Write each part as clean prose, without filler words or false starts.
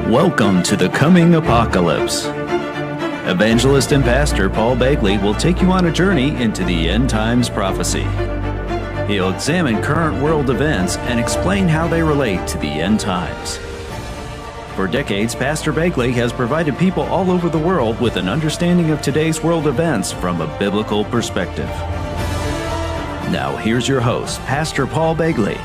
Welcome to the coming apocalypse. Evangelist and pastor Paul Begley will take you on a journey into the end times prophecy. He'll examine current world events and explain how they relate to the end times. For decades, Pastor Begley has provided people all over the world with an understanding of today's world events from a biblical perspective. Now here's your host, Pastor Paul Begley.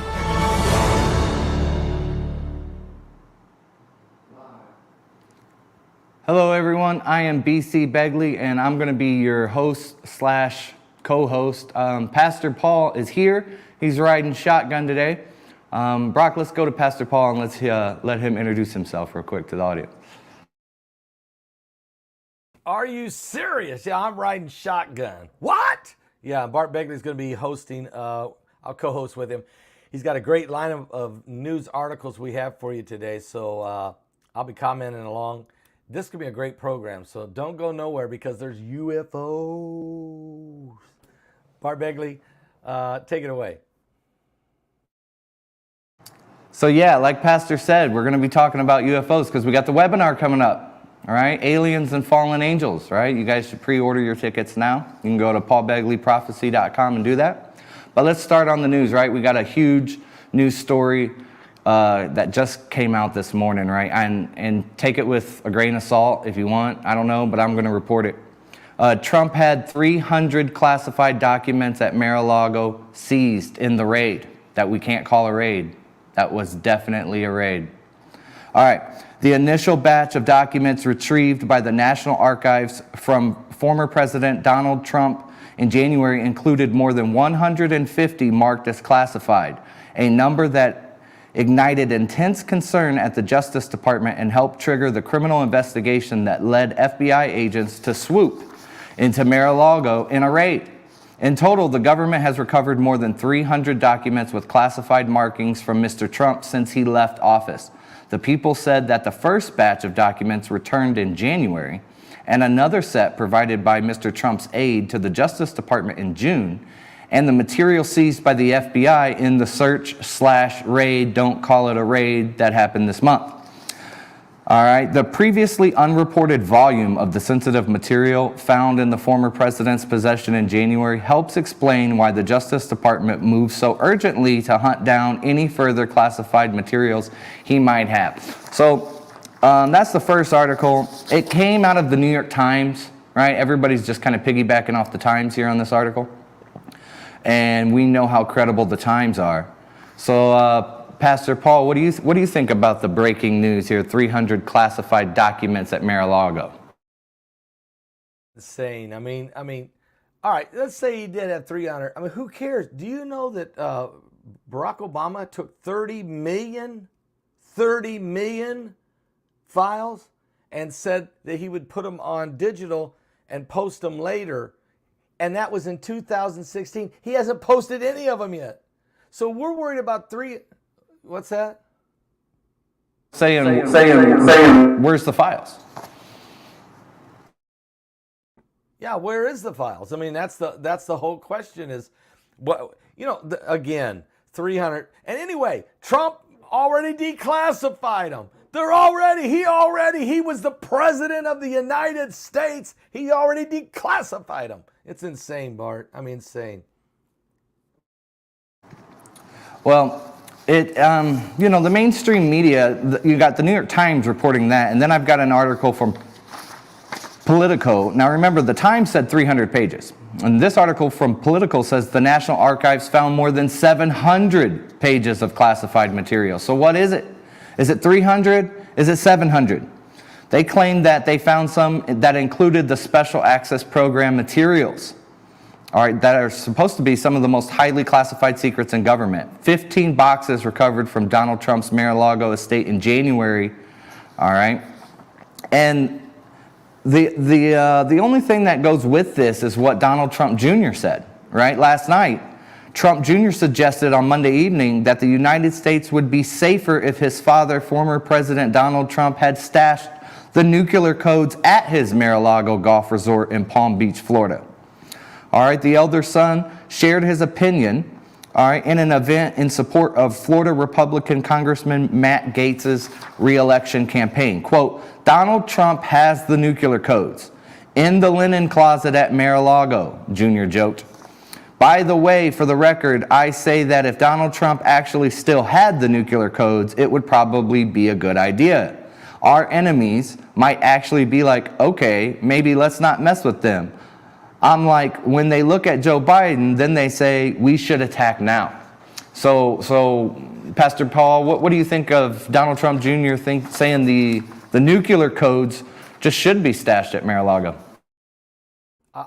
Hello everyone, I am BC Begley and I'm going to be your host slash co-host. Pastor Paul is here. He's riding shotgun today. Brock, let's go to Pastor Paul and let's let him introduce himself real quick to the audience. Are you serious? Yeah, I'm riding shotgun. What? Yeah, Bart Begley is going to be hosting. I'll co-host with him. He's got a great line of news articles we have for you today, so I'll be commenting along. This could be a great program, so don't go nowhere because there's UFOs. Bart Begley, take it away. So yeah, like Pastor said, we're going to be talking about UFOs because we got the webinar coming up, all right? Aliens and Fallen Angels, right? You guys should pre-order your tickets now. You can go to paulbegleyprophecy.com and do that. But let's start on the news, right? We got a huge news story that just came out this morning, right? And take it with a grain of salt if you want. I don't know, but I'm going to report it. Trump had 300 classified documents at Mar-a-Lago seized in the raid that we can't call a raid. That was definitely a raid. All right. The initial batch of documents retrieved by the National Archives from former President Donald Trump in January included more than 150 marked as classified, a number that ignited intense concern at the Justice Department and helped trigger the criminal investigation that led FBI agents to swoop into Mar-a-Lago in a raid. In total, the government has recovered more than 300 documents with classified markings from Mr. Trump since he left office. The People said that the first batch of documents returned in January and another set provided by Mr. Trump's aide to the Justice Department in June, and the material seized by the FBI in the search/raid, don't call it a raid, that happened this month. All right, the previously unreported volume of the sensitive material found in the former president's possession in January helps explain why the Justice Department moved so urgently to hunt down any further classified materials he might have. So that's the first article. It came out of the New York Times, right? Everybody's just kind of piggybacking off the Times here on this article. And we know how credible the Times are. So, Pastor Paul, what do you think about the breaking news here? 300 classified documents at Mar-a-Lago. Insane. I mean, all right. Let's say he did have 300. I mean, who cares? Do you know that Barack Obama took 30 million files and said that he would put them on digital and post them later? And that was in 2016. He hasn't posted any of them yet. So we're worried about what's that? Saying, where's the files? Yeah, where is the files? I mean, that's the whole question is, what, again, 300. And anyway, Trump already declassified them. He was the president of the United States. He already declassified them. It's insane, Bart. I mean, insane. Well, the mainstream media, you got the New York Times reporting that, and then I've got an article from Politico. Now remember, the Times said 300 pages. And this article from Politico says the National Archives found more than 700 pages of classified material. So what is it? Is it 300? Is it 700? They claim that they found some that included the Special Access Program materials, all right, that are supposed to be some of the most highly classified secrets in government. 15 boxes recovered from Donald Trump's Mar-a-Lago estate in January, all right? And the only thing that goes with this is what Donald Trump Jr. said, right? Last night, Trump Jr. suggested on Monday evening that the United States would be safer if his father, former President Donald Trump, had stashed the nuclear codes at his Mar-a-Lago golf resort in Palm Beach, Florida. All right, the elder son shared his opinion all right, in an event in support of Florida Republican Congressman Matt Gaetz's re-election campaign. Quote, Donald Trump has the nuclear codes in the linen closet at Mar-a-Lago, Jr. joked. By the way, for the record, I say that if Donald Trump actually still had the nuclear codes, it would probably be a good idea. Our enemies might actually be like, okay, maybe let's not mess with them. I'm when they look at Joe Biden, then they say we should attack now. So Pastor Paul, what do you think of Donald Trump Jr. saying the nuclear codes just should be stashed at Mar-a-Lago?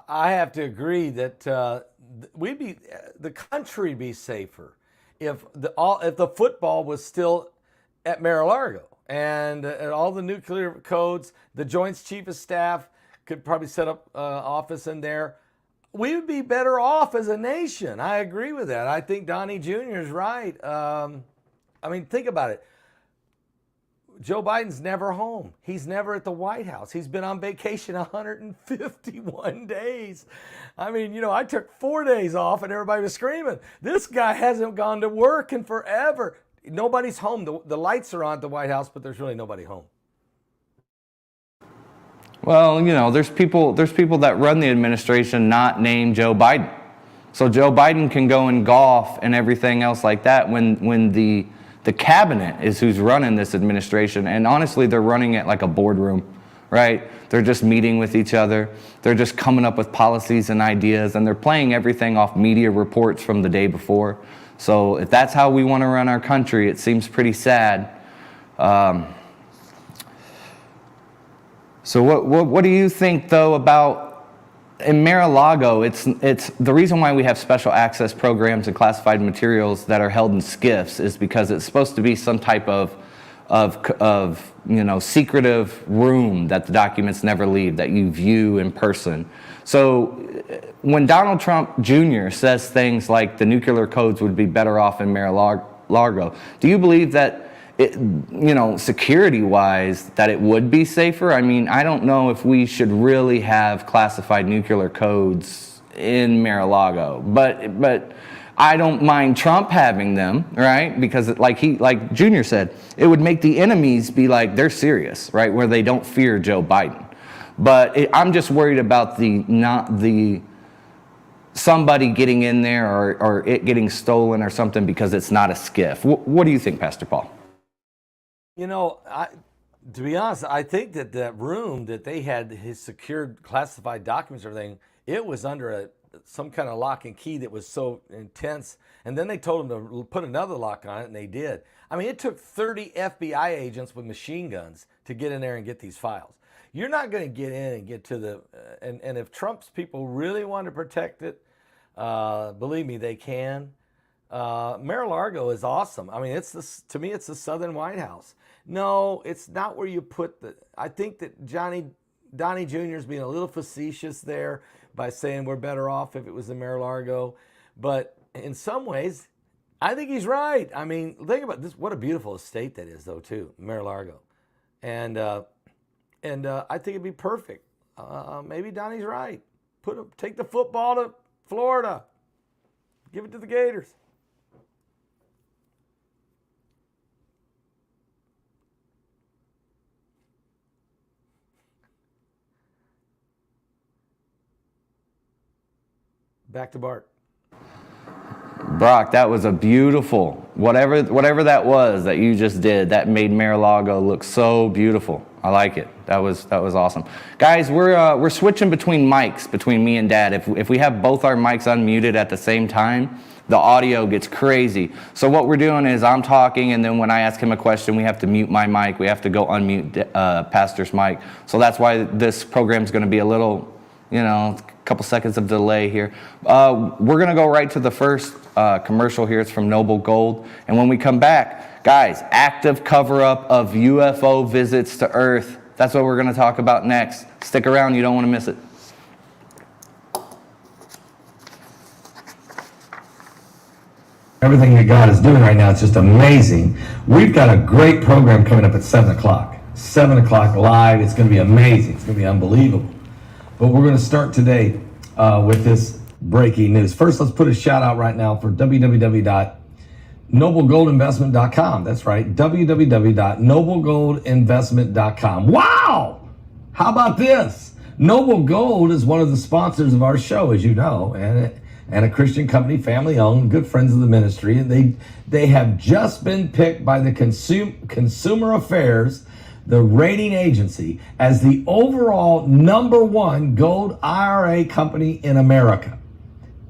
I have to agree that the country be safer if the football was still at Mar-a-Lago and all the nuclear codes. The Joint Chief of Staff could probably set up office in there. We would be better off as a nation. I agree with that. I think Donnie Jr. is right. Think about it. Joe Biden's never home. He's never at the White House. He's been on vacation 151 days. I took 4 days off and everybody was screaming. This guy hasn't gone to work in forever. Nobody's home. The lights are on at the White House, but there's really nobody home. Well, there's people that run the administration not named Joe Biden. So Joe Biden can go and golf and everything else like that when the cabinet is who's running this administration. And honestly, they're running it like a boardroom, right? They're just meeting with each other. They're just coming up with policies and ideas, and they're playing everything off media reports from the day before. So if that's how we want to run our country, it seems pretty sad. So what do you think, though, about in Mar-a-Lago? It's the reason why we have special access programs and classified materials that are held in SCIFs is because it's supposed to be some type of secretive room that the documents never leave, that you view in person. So when Donald Trump Jr. says things like the nuclear codes would be better off in Mar-a-Lago, do you believe that security-wise, that it would be safer? I don't know if we should really have classified nuclear codes in Mar-a-Lago, but I don't mind Trump having them, right? Because like Junior said, it would make the enemies be like, they're serious, right? Where they don't fear Joe Biden. But I'm just worried about somebody getting in there or it getting stolen or something because it's not a SCIF. What do you think, Pastor Paul? To be honest, I think that room that they had his secured classified documents or everything, it was under some kind of lock and key that was so intense. And then they told them to put another lock on it, and they did. It took 30 FBI agents with machine guns to get in there and get these files. You're not going to get in and get to and if Trump's people really want to protect it, believe me, they can. Mar-a-Lago is awesome. To me, it's the Southern White House. No, it's not where you put I think that Donnie Jr. is being a little facetious there by saying we're better off if it was in Mar-a-Lago. But in some ways, I think he's right. Think about this. What a beautiful estate that is, though, too, Mar-a-Lago. And I think it'd be perfect. Maybe Donnie's right. Take the football to Florida. Give it to the Gators. Back to Bart. Brock, that was a beautiful, whatever that was that you just did, that made Mar-a-Lago look so beautiful. I like it. That was awesome. Guys, we're switching between mics, between me and Dad. If we have both our mics unmuted at the same time, the audio gets crazy. So what we're doing is I'm talking, and then when I ask him a question, we have to mute my mic. We have to go unmute Pastor's mic. So that's why this program's going to be a little, a couple seconds of delay here. We're going to go right to the first commercial here. It's from Noble Gold. And when we come back, guys, active cover-up of UFO visits to Earth. That's what we're going to talk about next. Stick around. You don't want to miss it. Everything that God is doing right now is just amazing. We've got a great program coming up at 7 o'clock. 7 o'clock live. It's going to be amazing. It's going to be unbelievable. But we're going to start today with this breaking news. First, let's put a shout out right now for www.noblegoldinvestment.com. That's right, www.noblegoldinvestment.com. Wow! How about this? Noble Gold is one of the sponsors of our show, as you know, and a Christian company, family owned, good friends of the ministry. And they have just been picked by the Consumer Affairs, the rating agency, as the overall #1 gold IRA company in America.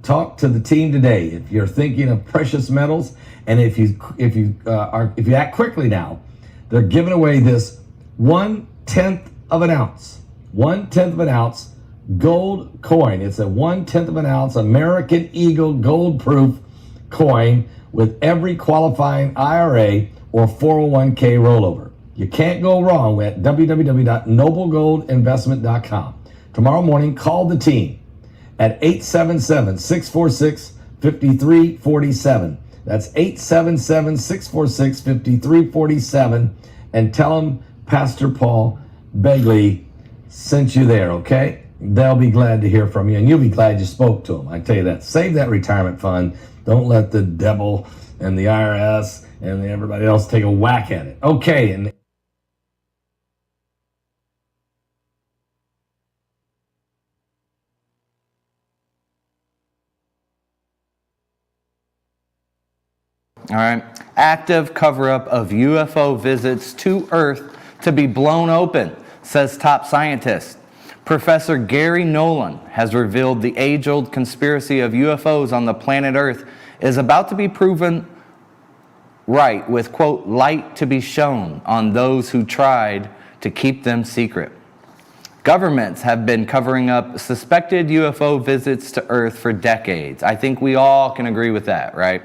Talk to the team today if you're thinking of precious metals, and if you act quickly now, they're giving away this 1/10 of an ounce. 1/10 of an ounce gold coin. It's a 1/10 of an ounce American Eagle gold proof coin with every qualifying IRA or 401k rollover. You can't go wrong with www.noblegoldinvestment.com. Tomorrow morning, call the team at 877-646-5347. That's 877-646-5347, and tell them Pastor Paul Begley sent you there, okay? They'll be glad to hear from you, and you'll be glad you spoke to them. I tell you that. Save that retirement fund. Don't let the devil and the IRS and everybody else take a whack at it. Okay, and all right, active cover-up of UFO visits to Earth to be blown open, says top scientist. Professor Gary Nolan has revealed the age-old conspiracy of UFOs on the planet Earth is about to be proven right with, quote, light to be shown on those who tried to keep them secret. Governments have been covering up suspected UFO visits to Earth for decades. I think we all can agree with that, right?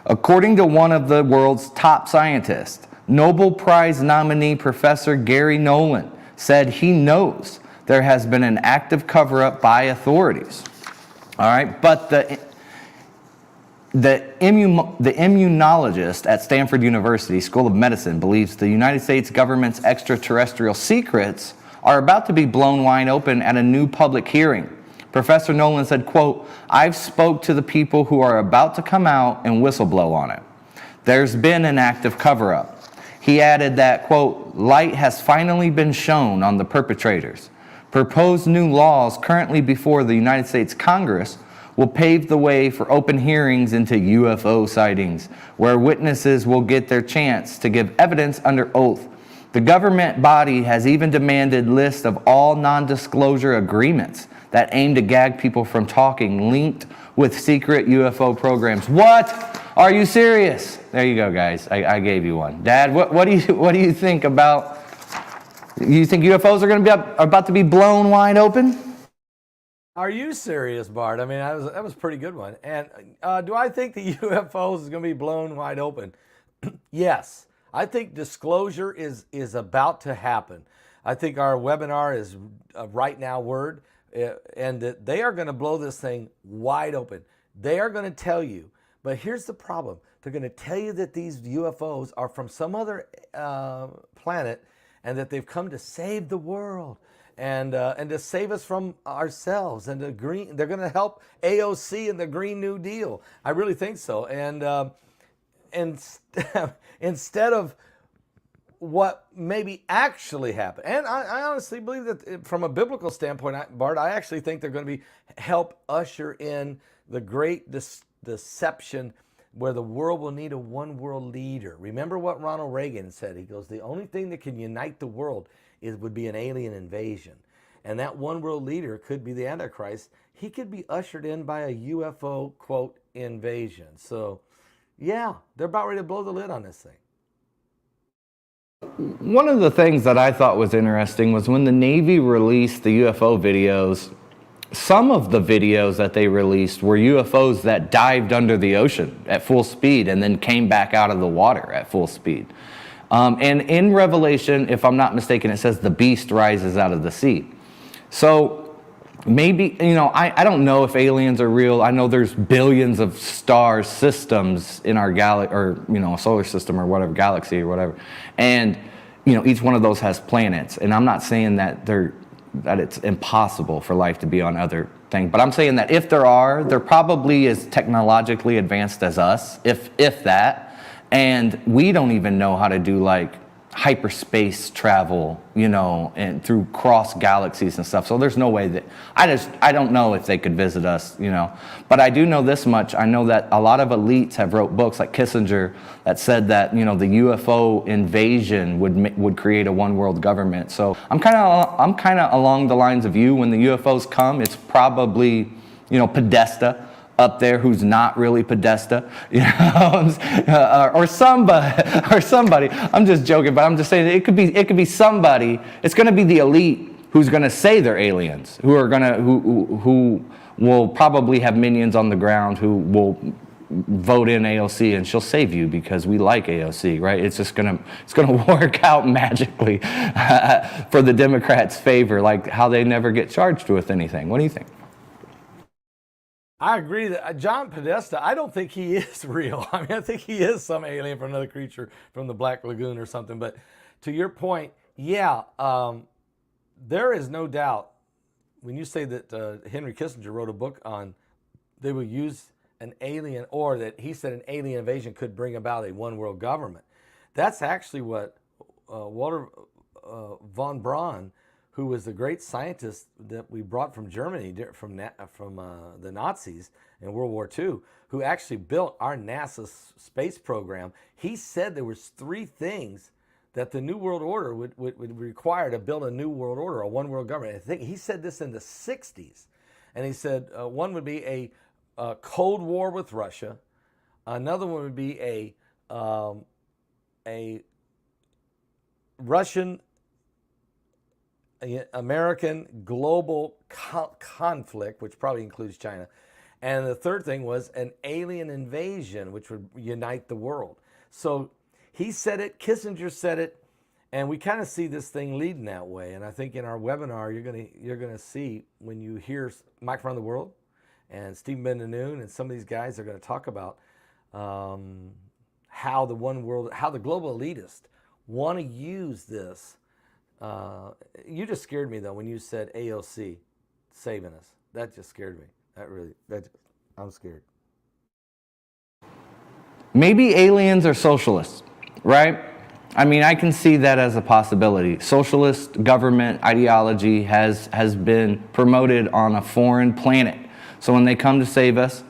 According to one of the world's top scientists, Nobel Prize nominee Professor Gary Nolan said he knows there has been an active cover-up by authorities. All right, but the immunologist at Stanford University School of Medicine believes the United States government's extraterrestrial secrets are about to be blown wide open at a new public hearing. Professor Nolan said, quote, I've spoke to the people who are about to come out and whistleblow on it. There's been an active cover-up. He added that, quote, light has finally been shown on the perpetrators. Proposed new laws currently before the United States Congress will pave the way for open hearings into UFO sightings, where witnesses will get their chance to give evidence under oath. The government body has even demanded lists of all non-disclosure agreements that aim to gag people from talking linked with secret UFO programs. What? Are you serious? There you go, guys. I gave you one. Dad, what do you think about? You think UFOs are going to be about to be blown wide open? Are you serious, Bart? I mean, that was a pretty good one. And do I think the UFOs is going to be blown wide open? Yes. I think disclosure is about to happen. I think our webinar is a right now word, and that they are going to blow this thing wide open. They are going to tell you, but here's the problem. They're going to tell you that these UFOs are from some other planet, and that they've come to save the world and to save us from ourselves, and they're going to help AOC and the Green New Deal. I really think so. And instead of what maybe actually happened, and I honestly believe that from a biblical standpoint, Bart, I actually think they're going to help usher in the great deception where the world will need a one world leader. Remember what Ronald Reagan said? He goes, the only thing that can unite the world would be an alien invasion. And that one world leader could be the Antichrist. He could be ushered in by a UFO, quote, invasion. So, yeah, they're about ready to blow the lid on this thing. One of the things that I thought was interesting was when the Navy released the UFO videos, some of the videos that they released were UFOs that dived under the ocean at full speed and then came back out of the water at full speed. And in Revelation, if I'm not mistaken, it says the beast rises out of the sea. So maybe, I don't know if aliens are real. I know there's billions of star systems in our galaxy, or, a solar system or whatever, galaxy or whatever. And, each one of those has planets. And I'm not saying that it's impossible for life to be on other thing. But I'm saying that if there are, they're probably as technologically advanced as us, if that. And we don't even know how to do like hyperspace travel, you know, and through cross galaxies and stuff. So there's no way that, I don't know if they could visit us, you know. But I do know this much. I know that a lot of elites have wrote books like Kissinger that said that, you know, the UFO invasion would create a one world government. So I'm kind of along the lines of you. When the UFOs come, it's probably, you know, Podesta up there who's not really Podesta, you know, or somebody. I'm just joking, but I'm just saying it could be somebody. It's going to be the elite who's going to say they're aliens, who will probably have minions on the ground who will vote in AOC, and she'll save you because we like AOC, right? It's gonna work out magically for the Democrats' favor, like how they never get charged with anything. What do you think? I agree that John Podesta, I don't think he is real. I mean, I think he is some alien from another creature from the Black Lagoon or something. But to your point, yeah, there is no doubt when you say that Henry Kissinger wrote a book on they will use an alien, or that he said an alien invasion could bring about a one world government. That's actually what Walter von Braun, who was the great scientist that we brought from Germany, from the Nazis in World War II, who actually built our NASA space program. He said there was 3 things that the New World Order would require to build a New World Order, a one world government. I think he said this in the 60s. And he said one would be a Cold War with Russia. Another one would be a Russian American global conflict, which probably includes China. And the third thing was an alien invasion, which would unite the world. So he said it, Kissinger said it, and we kind of see this thing leading that way. And I think in our webinar, you're gonna see, when you hear Mike from the World and Stephen Ben-Noon and some of these guys are going to talk about how the global elitists want to use this. You just scared me though when you said AOC saving us. That just scared me. I'm scared. Maybe aliens are socialists, right? I mean, I can see that as a possibility. Socialist government ideology has been promoted on a foreign planet. So when they come to save us,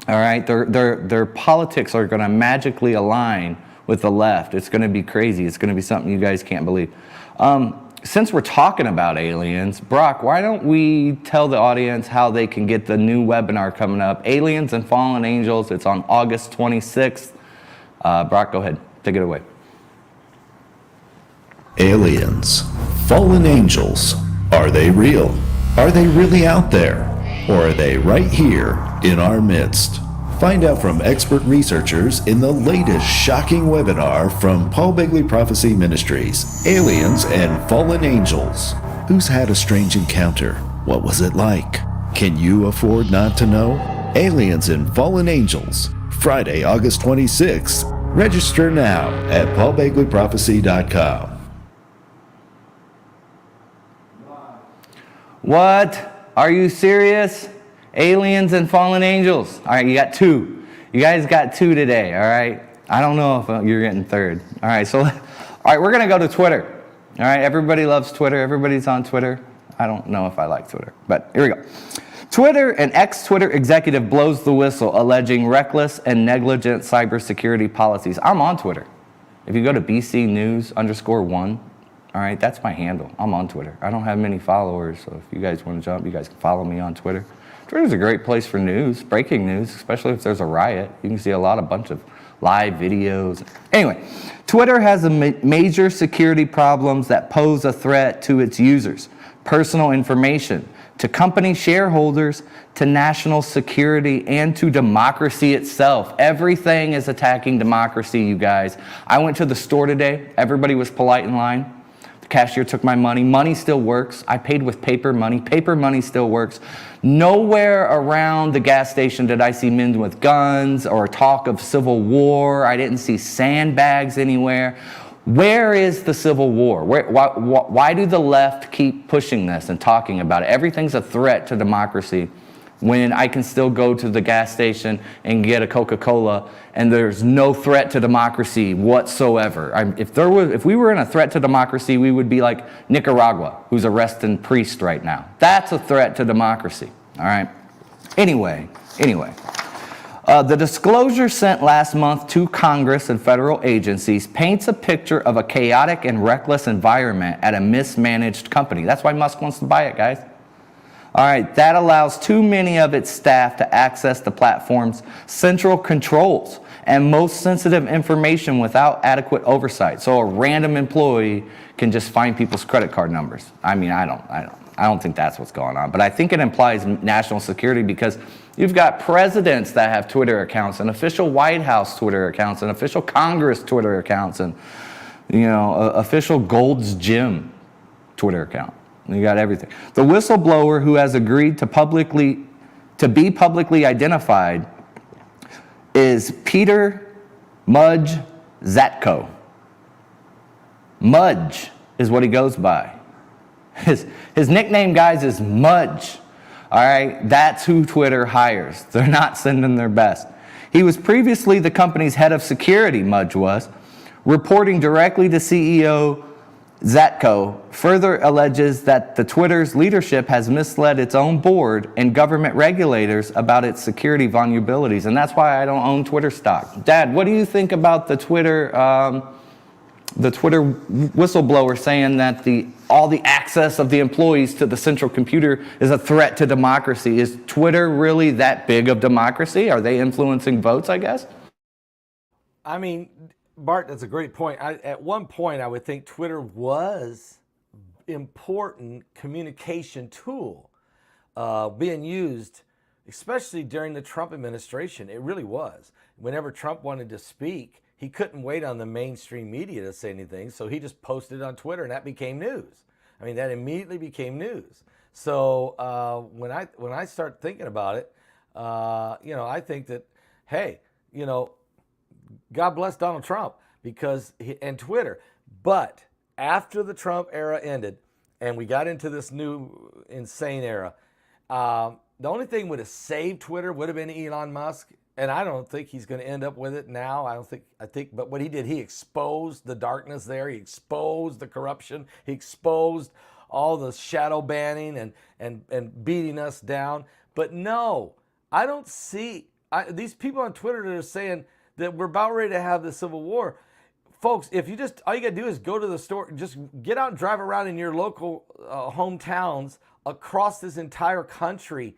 all right, their politics are going to magically align with the left. It's going to be crazy. It's going to be something you guys can't believe. Since we're talking about aliens, Brock, why don't we tell the audience how they can get the new webinar coming up, Aliens and Fallen Angels. It's on August 26th. Brock, go ahead. Take it away. Aliens, fallen angels, are they real? Are they really out there? Or are they right here in our midst? Find out from expert researchers in the latest shocking webinar from Paul Begley Prophecy Ministries, Aliens and Fallen Angels. Who's had a strange encounter? What was it like? Can you afford not to know? Aliens and Fallen Angels, Friday, August 26th. Register now at paulbegleyprophecy.com. What? Are you serious? Aliens and Fallen Angels. All right, you got 2. You guys got 2 today, all right? I don't know if you're getting 3rd. All right, all right, we're going to go to Twitter. All right, everybody loves Twitter. Everybody's on Twitter. I don't know if I like Twitter, but here we go. Twitter, an ex-Twitter executive blows the whistle, alleging reckless and negligent cybersecurity policies. I'm on Twitter. If you go to BC News _1, all right, that's my handle. I'm on Twitter. I don't have many followers, so if you guys want to jump, you guys can follow me on Twitter. Twitter's a great place for news, breaking news, especially if there's a riot. You can see a bunch of live videos. Anyway, Twitter has major security problems that pose a threat to its users, personal information, to company shareholders, to national security, and to democracy itself. Everything is attacking democracy, you guys. I went to the store today. Everybody was polite in line. Cashier took my money. Money still works. I paid with paper money. Paper money still works. Nowhere around the gas station did I see men with guns or talk of civil war. I didn't see sandbags anywhere. Where is the Civil War? Why do the left keep pushing this and talking about it? Everything's a threat to democracy when I can still go to the gas station and get a Coca-Cola and there's no threat to democracy whatsoever. If we were in a threat to democracy, we would be like Nicaragua, who's arresting priests right now. That's a threat to democracy, all right? Anyway. The disclosure sent last month to Congress and federal agencies paints a picture of a chaotic and reckless environment at a mismanaged company. That's why Musk wants to buy it, guys. All right, that allows too many of its staff to access the platform's central controls and most sensitive information without adequate oversight. So a random employee can just find people's credit card numbers. I mean, I don't think that's what's going on, but I think it implies national security because you've got presidents that have Twitter accounts and official White House Twitter accounts and official Congress Twitter accounts and, official Gold's Gym Twitter account. You got everything. The whistleblower who has agreed to be publicly identified is Peter Mudge Zatko. Mudge is what he goes by. His nickname, guys, is Mudge. All right, that's who Twitter hires. They're not sending their best. He was previously the company's head of security, Mudge was, reporting directly to CEO Zatko further alleges that the Twitter's leadership has misled its own board and government regulators about its security vulnerabilities, and that's why I don't own Twitter stock. Dad, what do you think about the Twitter whistleblower saying that all the access of the employees to the central computer is a threat to democracy? Is Twitter really that big of democracy? Are they influencing votes, I guess? I mean, Bart, that's a great point. At one point, I would think Twitter was important communication tool being used, especially during the Trump administration. It really was. Whenever Trump wanted to speak, he couldn't wait on the mainstream media to say anything, so he just posted on Twitter, and that became news. I mean, that immediately became news. So when I start thinking about it, I think that, hey, God bless Donald Trump and Twitter. But after the Trump era ended and we got into this new insane era, the only thing would have saved Twitter would have been Elon Musk. And I don't think he's going to end up with it now. But what he did, he exposed the darkness there. He exposed the corruption. He exposed all the shadow banning and beating us down. But no, I don't see these people on Twitter that are saying that we're about ready to have the Civil War. Folks, if all you got to do is go to the store, just get out and drive around in your local hometowns across this entire country.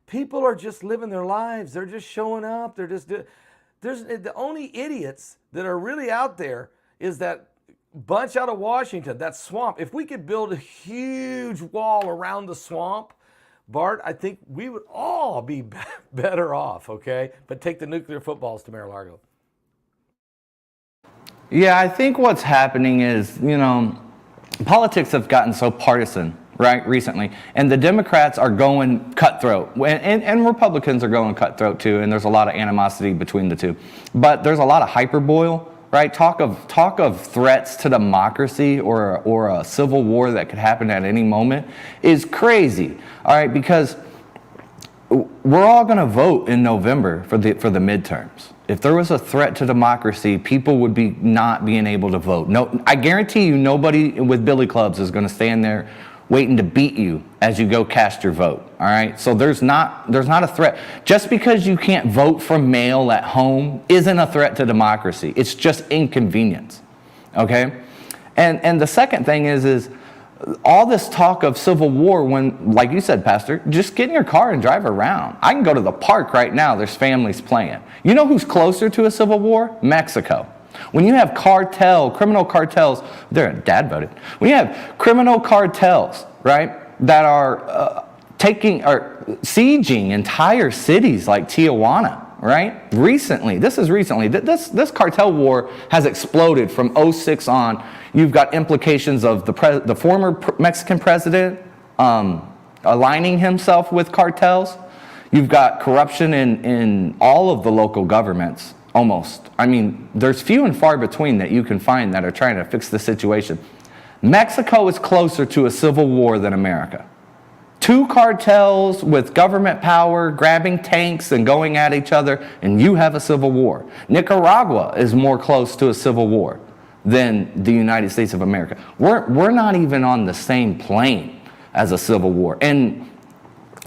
People are just living their lives. They're just showing up. The only idiots that are really out there is that bunch out of Washington, that swamp. If we could build a huge wall around the swamp, Bart, I think we would all be better off, okay? But take the nuclear footballs to Mar-a-Lago. Yeah, I think what's happening is, politics have gotten so partisan, right, recently. And the Democrats are going cutthroat. And Republicans are going cutthroat, too. And there's a lot of animosity between the two. But there's a lot of hyperboil, right? Talk of threats to democracy or a civil war that could happen at any moment is crazy, all right? Because we're all going to vote in November for the midterms. If there was a threat to democracy, people would be not being able to vote. No, I guarantee you nobody with billy clubs is going to stand there waiting to beat you as you go cast your vote, all right? So there's not a threat. Just because you can't vote from mail at home isn't a threat to democracy. It's just inconvenience, okay? And the second thing is all this talk of civil war when, like you said, Pastor, just get in your car and drive around. I can go to the park right now. There's families playing. You know who's closer to a civil war? Mexico. When you have criminal cartels, Dad voted. When you have criminal cartels, right, that are sieging entire cities like Tijuana, right? Recently, this cartel war has exploded from 2006 on. You've got implications of the former Mexican president aligning himself with cartels. You've got corruption in all of the local governments almost. I mean, there's few and far between that you can find that are trying to fix the situation. Mexico is closer to a civil war than America. 2 cartels with government power grabbing tanks and going at each other, and you have a civil war. Nicaragua is more close to a civil war than the United States of America. We're not even on the same plane as a civil war. And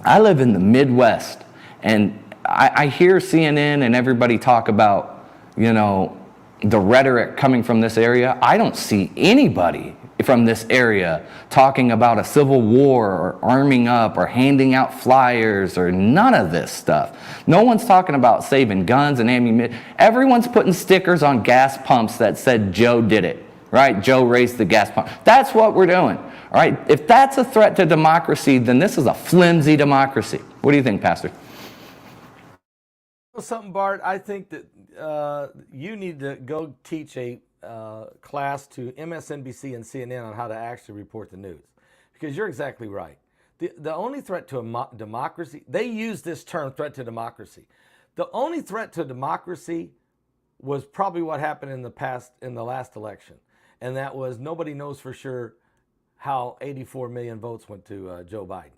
I live in the Midwest, and I hear CNN and everybody talk about, you know, the rhetoric coming from this area. I don't see anybody from this area talking about a civil war or arming up or handing out flyers or none of this stuff. No one's talking about saving guns and ammunition. Everyone's putting stickers on gas pumps that said Joe did it, right? Joe raised the gas pump. That's what we're doing, all right? If that's a threat to democracy, then this is a flimsy democracy. What do you think, Pastor? Something, Bart, I think that you need to go teach a class to MSNBC and CNN on how to actually report the news, because you're exactly right. The only threat to a democracy, they use this term, threat to democracy. The only threat to democracy was probably what happened in the last election, and that was nobody knows for sure how 84 million votes went to Joe Biden.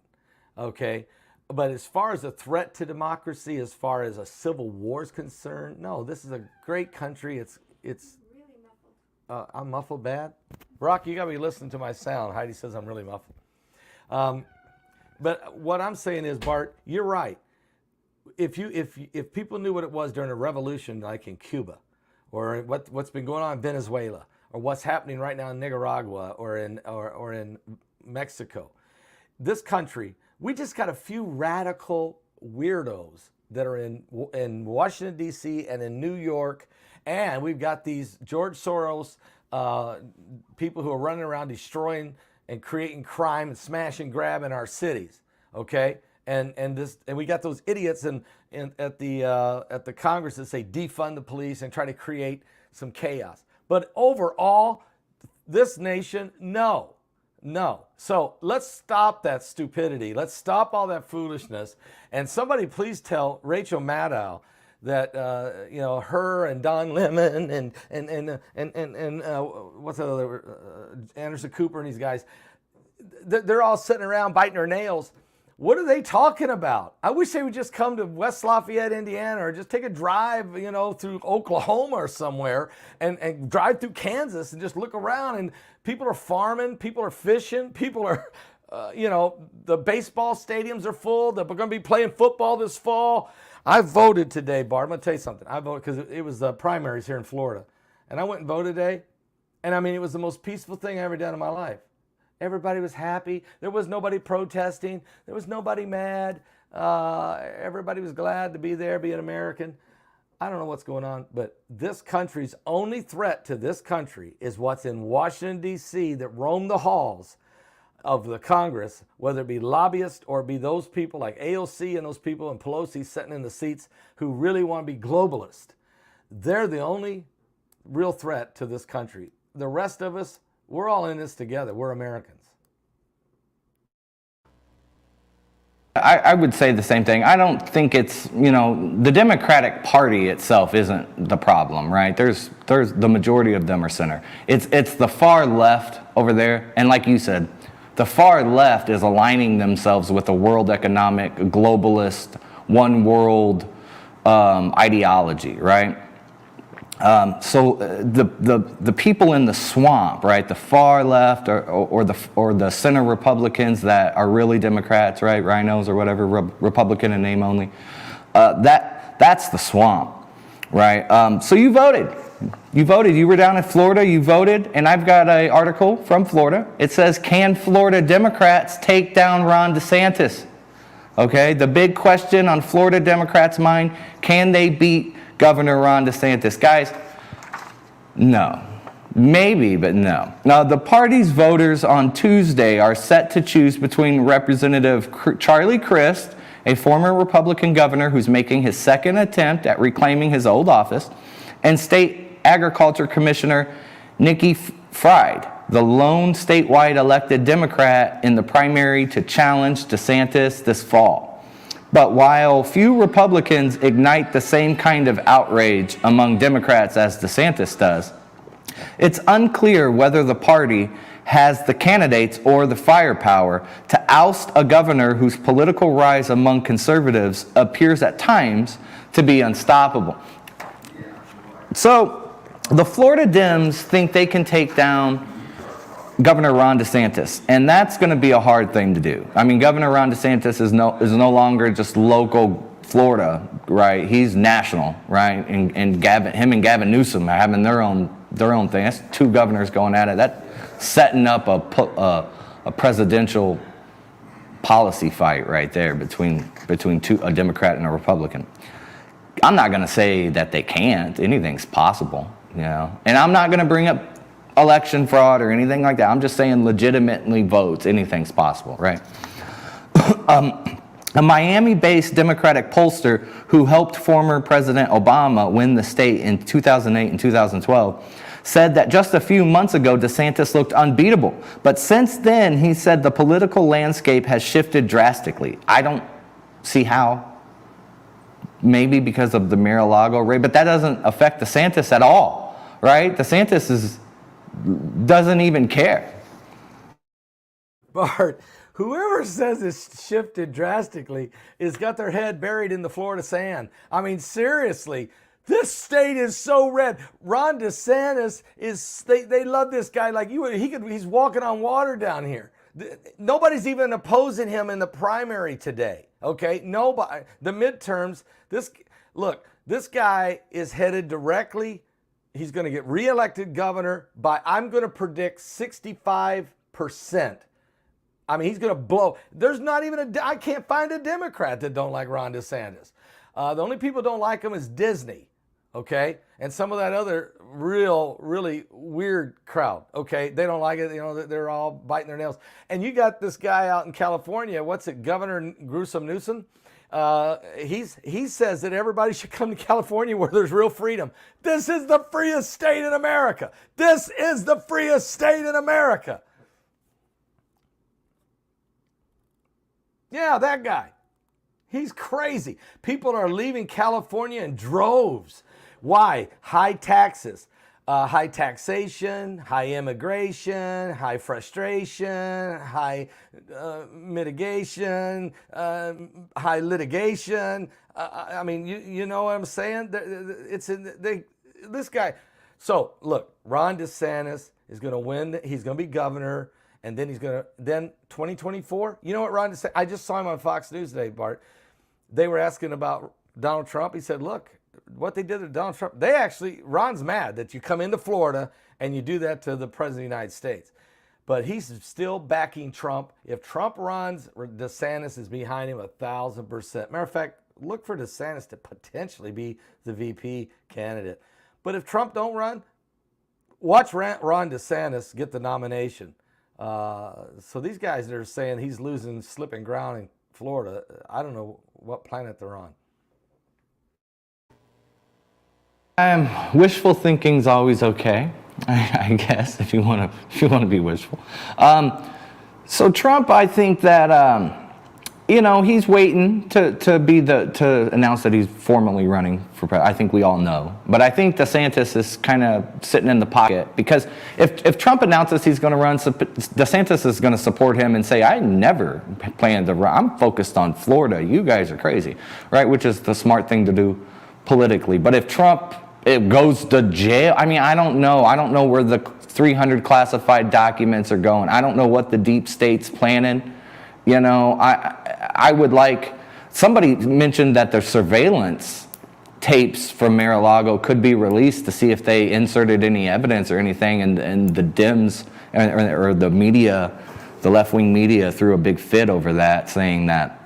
Okay. But as far as a threat to democracy, as far as a civil war is concerned, no, this is a great country. It's really muffled. I'm muffled bad? Brock, you got to be listening to my sound. Heidi says I'm really muffled. But what I'm saying is, Bart, you're right. If people knew what it was during a revolution like in Cuba, or what's been going on in Venezuela, or what's happening right now in Nicaragua or in Mexico, this country, we just got a few radical weirdos that are in Washington, D.C. and in New York. And we've got these George Soros people who are running around destroying and creating crime and smash and grab in our cities. Okay? And we got those idiots at the Congress that say defund the police and try to create some chaos. But overall, this nation, no. So let's stop that stupidity. Let's stop all that foolishness. And somebody please tell Rachel Maddow that her and Don Lemon and what's the other Anderson Cooper and these guys, they're all sitting around biting their nails. What are they talking about? I wish they would just come to West Lafayette, Indiana, or just take a drive, through Oklahoma or somewhere and drive through Kansas and just look around. And people are farming, people are fishing, people are, the baseball stadiums are full. They're going to be playing football this fall. I voted today, Bart. I'm going to tell you something. I voted because it was the primaries here in Florida. And I went and voted today. And I mean, it was the most peaceful thing I ever done in my life. Everybody was happy. There was nobody protesting. There was nobody mad. Everybody was glad to be there, be an American. I don't know what's going on, but this country's only threat to this country is what's in Washington, D.C. that roam the halls of the Congress, whether it be lobbyists or be those people like AOC and those people and Pelosi sitting in the seats who really want to be globalist. They're the only real threat to this country. The rest of us, we're all in this together. We're Americans. I would say the same thing. I don't think it's, the Democratic Party itself isn't the problem, right? There's the majority of them are center. It's the far left over there. And like you said, the far left is aligning themselves with a world economic, globalist, one world ideology, right? So the people in the swamp, right, the far left or the center Republicans that are really Democrats, right, rhinos or whatever, Republican in name only, that's the swamp, right? So you voted. You were down in Florida. You voted, and I've got an article from Florida. It says, "Can Florida Democrats take down Ron DeSantis?" Okay, the big question on Florida Democrats' mind: can they beat Governor Ron DeSantis? Guys, no. Maybe, but no. Now, the party's voters on Tuesday are set to choose between Representative Charlie Crist, a former Republican governor who's making his second attempt at reclaiming his old office, and State Agriculture Commissioner Nikki Fried, the lone statewide elected Democrat in the primary to challenge DeSantis this fall. But while few Republicans ignite the same kind of outrage among Democrats as DeSantis does, it's unclear whether the party has the candidates or the firepower to oust a governor whose political rise among conservatives appears at times to be unstoppable. So, the Florida Dems think they can take down Governor Ron DeSantis, and that's going to be a hard thing to do. I mean, Governor Ron DeSantis is no longer just local Florida, right? He's national, right? And him and Gavin Newsom are having their own thing. That's two governors going at it. That's setting up a presidential policy fight right there between a Democrat and a Republican. I'm not going to say that they can't. Anything's possible, you know. And I'm not going to bring up election fraud or anything like that. I'm just saying legitimately votes, anything's possible, right? A Miami-based Democratic pollster who helped former President Obama win the state in 2008 and 2012 said that just a few months ago DeSantis looked unbeatable. But since then, he said the political landscape has shifted drastically. I don't see how. Maybe because of the Mar-a-Lago raid, but that doesn't affect DeSantis at all, right? DeSantis doesn't even care. Bart, whoever says it's shifted drastically has got their head buried in the Florida sand. I mean, seriously, this state is so red. Ron DeSantis they love this guy like he's walking on water down here. Nobody's even opposing him in the primary today. Okay, nobody. The midterms. This guy is headed directly. He's going to get reelected governor by, I'm going to predict 65%. I mean, he's going to blow. There's not even I can't find a Democrat that don't like Ron DeSantis. The only people who don't like him is Disney, okay? And some of that other really weird crowd, okay? They don't like it. You know, they're all biting their nails. And you got this guy out in California, Governor Newsom? He says that everybody should come to California where there's real freedom. This is the freest state in America. This is the freest state in America. Yeah, that guy. He's crazy. People are leaving California in droves. Why? High taxes. High taxation, high immigration, high frustration, high mitigation, high litigation. I mean, you know what I'm saying? This guy. So look, Ron DeSantis is going to win. He's going to be governor, and then 2024. You know what Ron DeSantis? I just saw him on Fox News today, Bart. They were asking about Donald Trump. He said, "Look, what they did to Donald Trump, Ron's mad that you come into Florida and you do that to the President of the United States. But he's still backing Trump. If Trump runs, DeSantis is behind him 1,000%. Matter of fact, look for DeSantis to potentially be the VP candidate. But if Trump don't run, watch Ron DeSantis get the nomination. So these guys that are saying he's losing, slipping ground in Florida, I don't know what planet they're on. Wishful thinking's always okay, I guess, if you want to be wishful. So Trump, I think that he's waiting to announce that he's formally running for president. I think we all know, but I think DeSantis is kind of sitting in the pocket because if Trump announces he's going to run, DeSantis is going to support him and say, "I never planned to run. I'm focused on Florida. You guys are crazy," right? Which is the smart thing to do politically. But if Trump goes to jail, I mean, I don't know. I don't know where the 300 classified documents are going. I don't know what the deep state's planning. You know, I would like, somebody mentioned that the surveillance tapes from Mar-a-Lago could be released to see if they inserted any evidence or anything, and the Dems or the media, the left-wing media threw a big fit over that, saying that,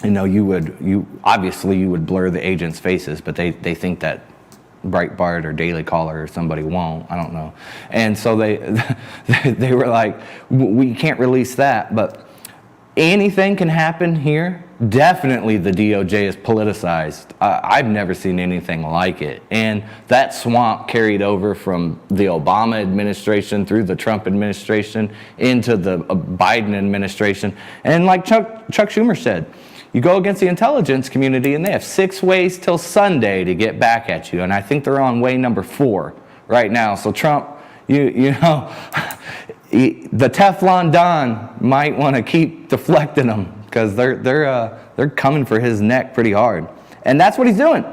you would blur the agents' faces, but they think that Breitbart or Daily Caller or somebody won't. I don't know. And so they were like, we can't release that, but anything can happen here. Definitely the DOJ is politicized. I've never seen anything like it. And that swamp carried over from the Obama administration through the Trump administration into the Biden administration. And like Chuck Schumer said, You go against the intelligence community, and they have 6 ways till Sunday to get back at you. And I think they're on way number 4 right now. So Trump, you know, the Teflon Don might want to keep deflecting them because they're coming for his neck pretty hard. And that's what he's doing.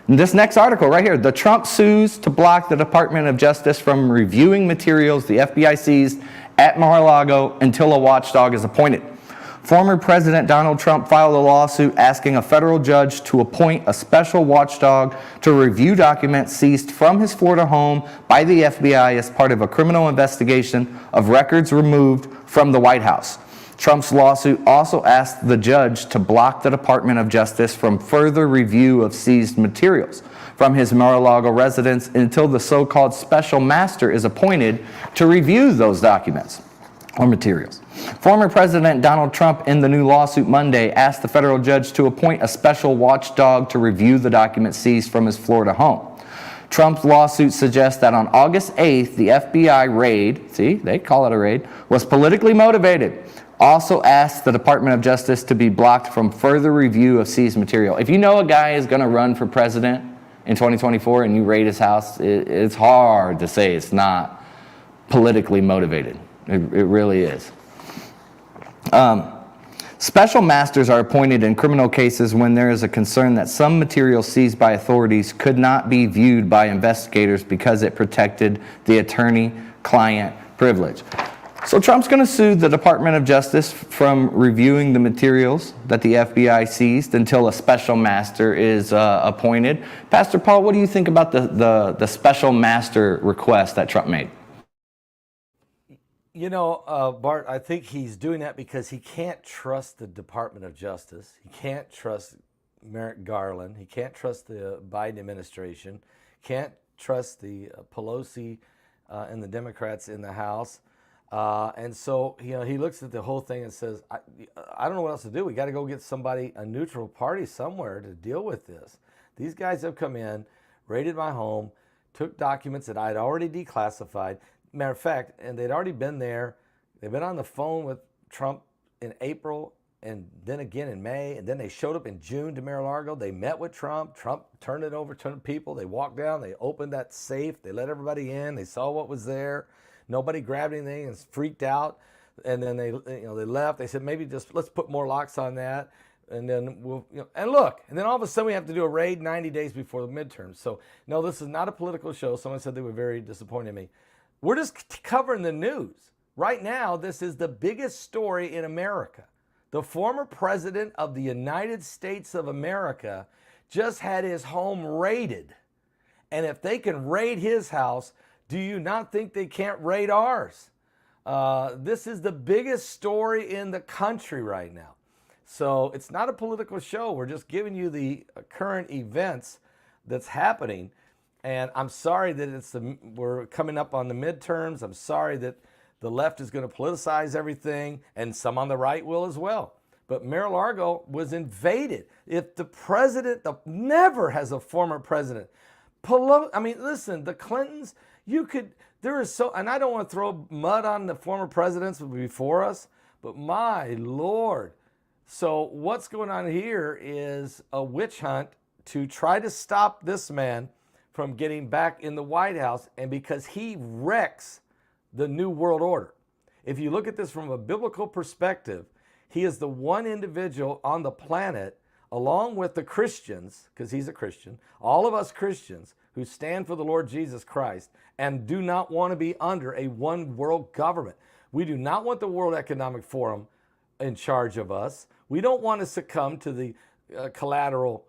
This next article right here, the Trump sues to block the Department of Justice from reviewing materials the FBI seized at Mar-a-Lago until a watchdog is appointed. Former President Donald Trump filed a lawsuit asking a federal judge to appoint a special watchdog to review documents seized from his Florida home by the FBI as part of a criminal investigation of records removed from the White House. Trump's lawsuit also asked the judge to block the Department of Justice from further review of seized materials from his Mar-a-Lago residence until the so-called special master is appointed to review those documents or materials. Former President Donald Trump, in the new lawsuit Monday, asked the federal judge to appoint a special watchdog to review the documents seized from his Florida home. Trump's lawsuit suggests that on August 8th, the FBI raid, see, they call it a raid, was politically motivated. Also asked the Department of Justice to be blocked from further review of seized material. If you know a guy is going to run for president in 2024 and you raid his house, it's hard to say it's not politically motivated. It really is. Special masters are appointed in criminal cases when there is a concern that some material seized by authorities could not be viewed by investigators because it protected the attorney-client privilege. So Trump's going to sue the Department of Justice from reviewing the materials that the FBI seized until a special master is appointed. Pastor Paul, what do you think about the special master request that Trump made? You know, Bart, I think he's doing that because he can't trust the Department of Justice. He can't trust Merrick Garland. He can't trust the Biden administration. Can't trust the Pelosi and the Democrats in the House. And so, you know, he looks at the whole thing and says, I don't know what else to do. We got to go get somebody, a neutral party somewhere to deal with this. These guys have come in, raided my home, took documents that I'd already declassified. Matter of fact, and they'd already been there. They've been on the phone with Trump in April and then again in May. And then they showed up in June to Mar-a-Lago. They met with Trump. Trump turned it over to people. They walked down. They opened that safe. They let everybody in. They saw what was there. Nobody grabbed anything and freaked out. And then they left. They said, maybe just let's put more locks on that. And then we'll, and look, and then all of a sudden we have to do a raid 90 days before the midterms. So no, this is not a political show. Someone said they were very disappointed in me. We're just covering the news. Right now, this is the biggest story in America. The former president of the United States of America just had his home raided. And if they can raid his house, do you not think they can't raid ours? This is the biggest story in the country right now. So it's not a political show. We're just giving you the current events that's happening. And I'm sorry that we're coming up on the midterms. I'm sorry that the left is going to politicize everything, and some on the right will as well. But Mar-a-Lago was invaded. If the president never has a former president. Listen, the Clintons, and I don't want to throw mud on the former presidents before us, but my Lord. So what's going on here is a witch hunt to try to stop this man from getting back in the White House, and because he wrecks the New World Order. If you look at this from a biblical perspective, he is the one individual on the planet, along with the Christians, because he's a Christian, all of us Christians who stand for the Lord Jesus Christ and do not want to be under a one world government. We do not want the World Economic Forum in charge of us. We don't want to succumb to the Trilateral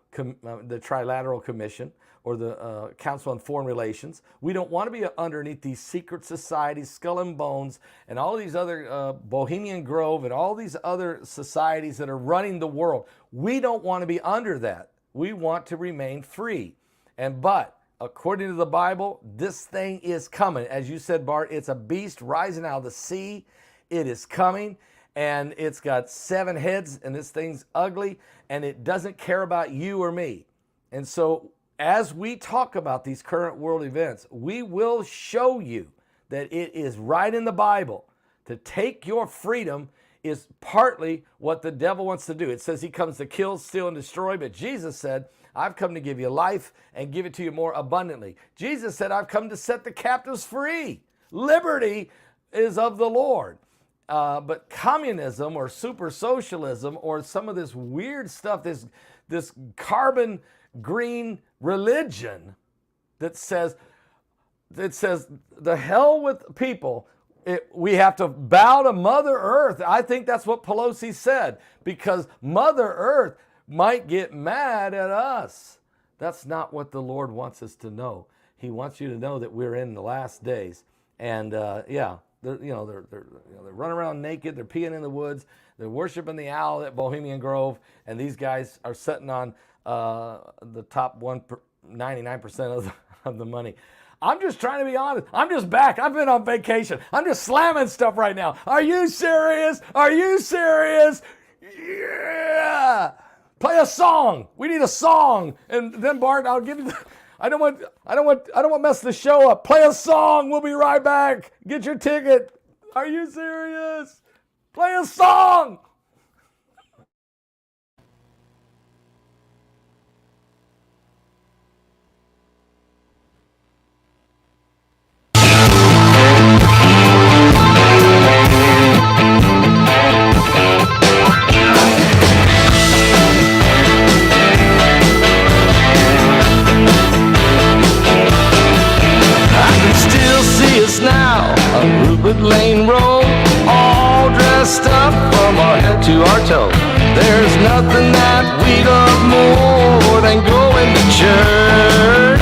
Commission or the Council on Foreign Relations. We don't want to be underneath these secret societies, Skull and Bones, and all these other Bohemian Grove and all these other societies that are running the world. We don't want to be under that. We want to remain free. But according to the Bible, this thing is coming. As you said, Bart, it's a beast rising out of the sea. It is coming, and it's got 7 heads, and this thing's ugly, and it doesn't care about you or me. And so as we talk about these current world events, we will show you that it is right in the Bible to take your freedom is partly what the devil wants to do. It says he comes to kill, steal, and destroy, but Jesus said, I've come to give you life and give it to you more abundantly. Jesus said, I've come to set the captives free. Liberty is of the Lord. But communism or super socialism or some of this weird stuff, this carbon green religion that says the hell with people, we have to bow to Mother Earth. I think that's what Pelosi said, because Mother Earth might get mad at us. That's not what the Lord wants us to know. He wants you to know that we're in the last days. And they're running around naked. They're peeing in the woods. They're worshiping the owl at Bohemian Grove. And these guys are sitting on the top 99% of the money. I'm just trying to be honest. I'm just back. I've been on vacation. I'm just slamming stuff right now. Are you serious? Are you serious? Yeah. Play a song. We need a song. And then Bart, I'll give you I don't want to mess the show up. Play a song. We'll be right back. Get your ticket. Are you serious? Play a song. Now, a Rupert Lane Road, all dressed up from our head to our toe. There's nothing that we love more than going to church.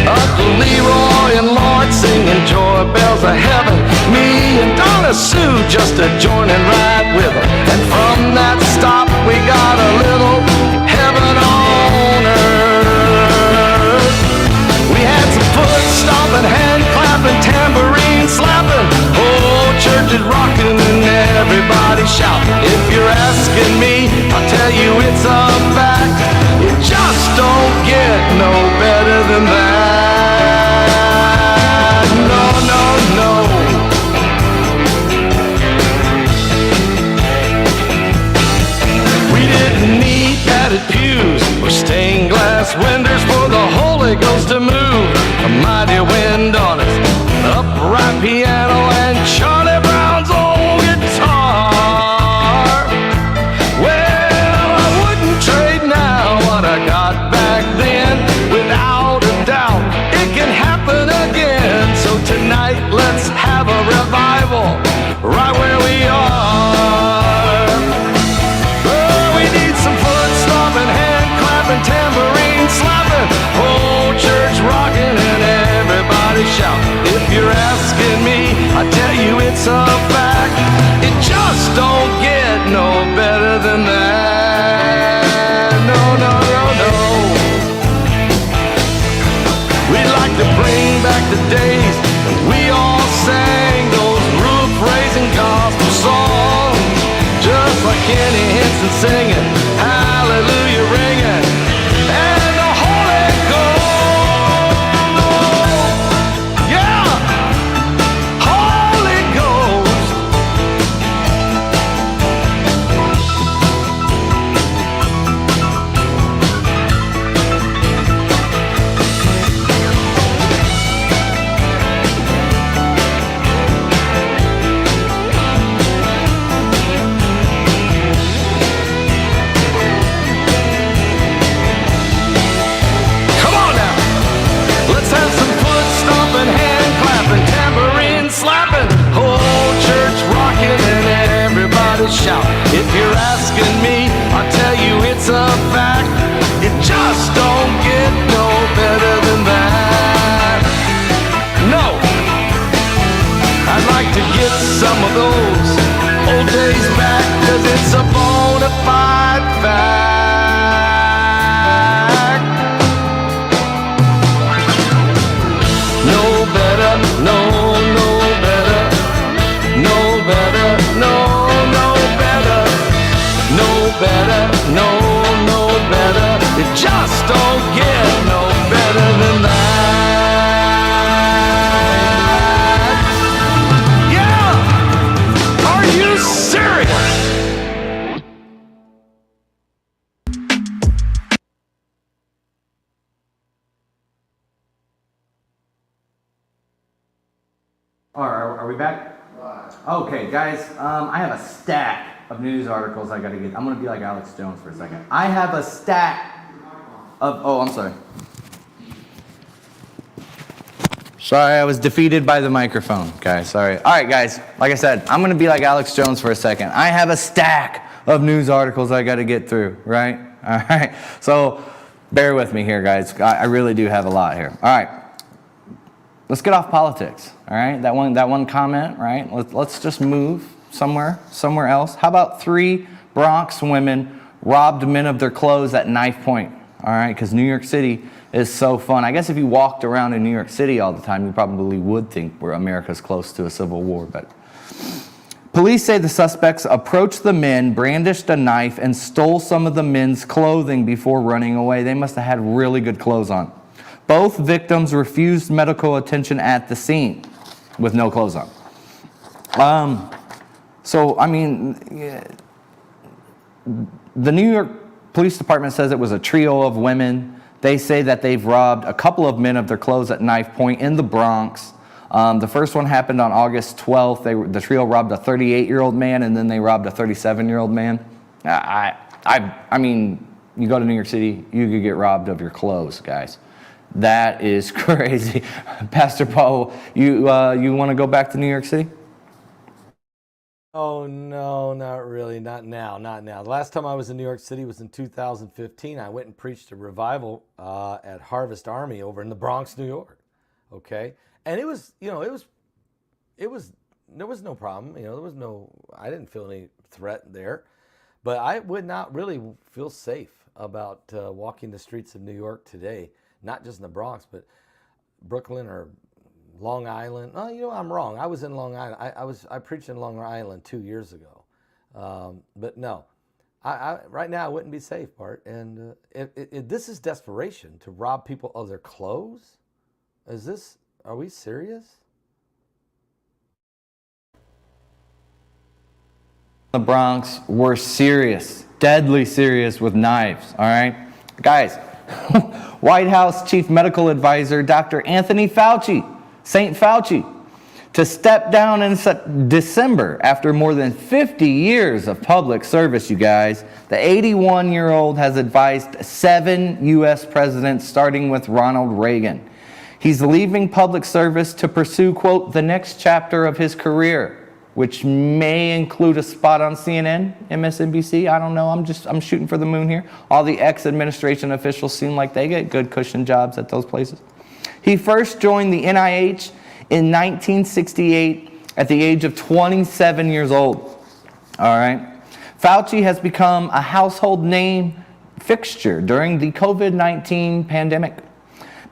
Uncle Leroy and Lord singing joy bells of heaven. Me and Donna Sue just a joining right with them. And from that stop we got a little heaven on earth. We had some foot stomping, hand clapping, tambourine slapping. Oh, church is rocking and everybody shouting. If you're asking me, I'll tell you it's a fact. It just don't get no better than that. No, no, no. We didn't need padded pews or stained glass windows for the Holy Ghost to move. A mighty wind on us, an upright piano, and Charlie Brown's old guitar. Well, I wouldn't trade now what I got back then. Without a doubt, it can happen again. So tonight, let's have a revival right where we are. Oh, we need some foot stomping, hand clapping, tambourine slapping. Oh, church rocking and everybody shout. If you're asking me, I tell you it's a fact. It just don't get no better than that. No, no, no, no. We'd like to bring back the days when we all sang those roof-raising gospel songs, just like Kenny Hinson singing, hallelujah ringing, and the Holy Ghost. Yeah, Holy Ghost. Are we back? Okay, guys, I have a stack of news articles I gotta get. I'm gonna be like Alex Jones for a second. I have a stack of, I'm sorry. Sorry, I was defeated by the microphone, guys, sorry. All right, guys, like I said, I'm gonna be like Alex Jones for a second. I have a stack of news articles I gotta get through, right? All right, so bear with me here, guys. I really do have a lot here. All right. Let's get off politics, all right? That one comment, right? Let's just move somewhere else. How about 3 Bronx women robbed men of their clothes at knife point, all right? Because New York City is so fun. I guess if you walked around in New York City all the time, you probably would think America's close to a civil war. But police say the suspects approached the men, brandished a knife, and stole some of the men's clothing before running away. They must have had really good clothes on. Both victims refused medical attention at the scene with no clothes on. So, I mean, the New York Police Department says it was a trio of women. They say that they've robbed a couple of men of their clothes at knife point in the Bronx. The first one happened on August 12th. The trio robbed a 38-year-old man, and then they robbed a 37-year-old man. I mean, you go to New York City, you could get robbed of your clothes, guys. That is crazy. Pastor Paul, you want to go back to New York City? Oh, no, not really. Not now. The last time I was in New York City was in 2015. I went and preached a revival at Harvest Army over in the Bronx, New York. Okay? And it was, there was no problem. I didn't feel any threat there. But I would not really feel safe about walking the streets of New York today. Not just in the Bronx, but Brooklyn or Long Island. Oh, I'm wrong. I was in Long Island. I preached in Long Island 2 years ago. But no, I right now I wouldn't be safe, Bart. And this is desperation to rob people of their clothes. Are we serious? The Bronx were serious, deadly serious with knives, all right? Guys, White House Chief Medical Advisor Dr. Anthony Fauci, St. Fauci, to step down in December after more than 50 years of public service, you guys. The 81-year-old has advised 7 U.S. presidents, starting with Ronald Reagan. He's leaving public service to pursue, quote, the next chapter of his career, which may include a spot on CNN, MSNBC. I don't know. I'm shooting for the moon here. All the ex-administration officials seem like they get good cushion jobs at those places. He first joined the NIH in 1968 at the age of 27 years old. All right. Fauci has become a household name fixture during the COVID-19 pandemic,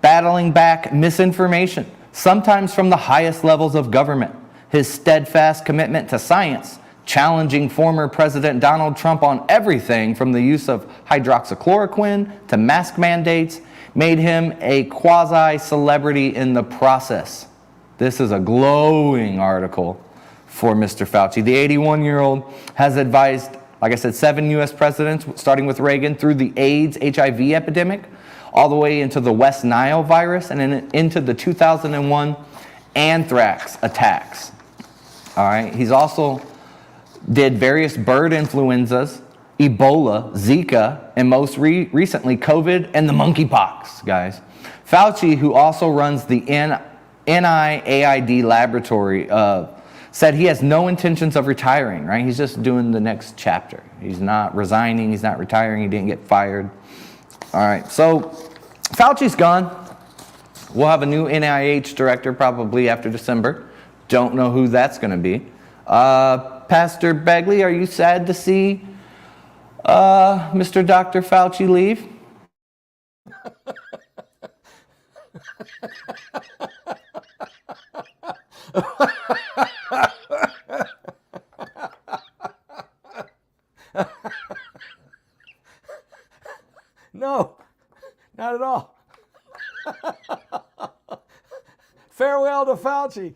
battling back misinformation, sometimes from the highest levels of government. His steadfast commitment to science, challenging former President Donald Trump on everything from the use of hydroxychloroquine to mask mandates, made him a quasi-celebrity in the process. This is a glowing article for Mr. Fauci. The 81-year-old has advised, like I said, 7 U.S. presidents, starting with Reagan, through the AIDS, HIV epidemic, all the way into the West Nile virus, and then into the 2001 anthrax attacks. All right. He's also did various bird influenzas, Ebola, Zika, and most recently COVID and the monkeypox, guys. Fauci, who also runs the NIAID laboratory, said he has no intentions of retiring, right? He's just doing the next chapter. He's not resigning. He's not retiring. He didn't get fired. All right. So Fauci's gone. We'll have a new NIH director probably after December. Don't know who that's going to be. Pastor Begley, are you sad to see Mr. Dr. Fauci leave? No, not at all. Farewell to Fauci.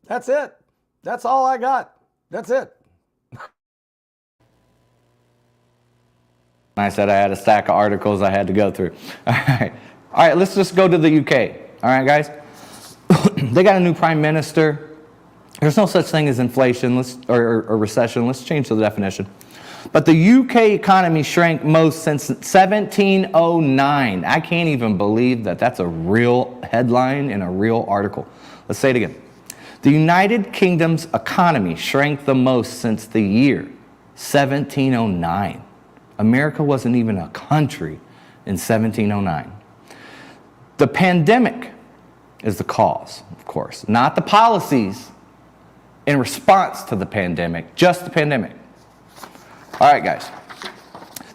That's it. That's all I got. That's it. I said I had a stack of articles I had to go through. All right. All right, let's just go to the UK. All right, guys. They got a new prime minister. There's no such thing as inflation or recession. Let's change the definition. But the UK economy shrank most since 1709. I can't even believe that that's a real headline in a real article. Let's say it again. The United Kingdom's economy shrank the most since the year 1709. America wasn't even a country in 1709. The pandemic is the cause, of course, not the policies in response to the pandemic, just the pandemic. All right, guys.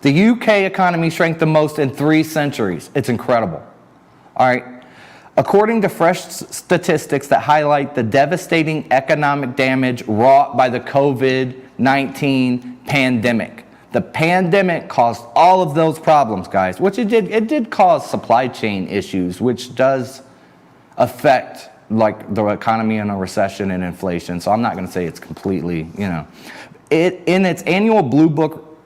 The UK economy shrank the most in 3 centuries. It's incredible. All right. According to fresh statistics that highlight the devastating economic damage wrought by the COVID-19 pandemic. The pandemic caused all of those problems, guys, which it did cause supply chain issues, which does affect like the economy in a recession and inflation. So I'm not going to say it's completely, in its annual Blue Book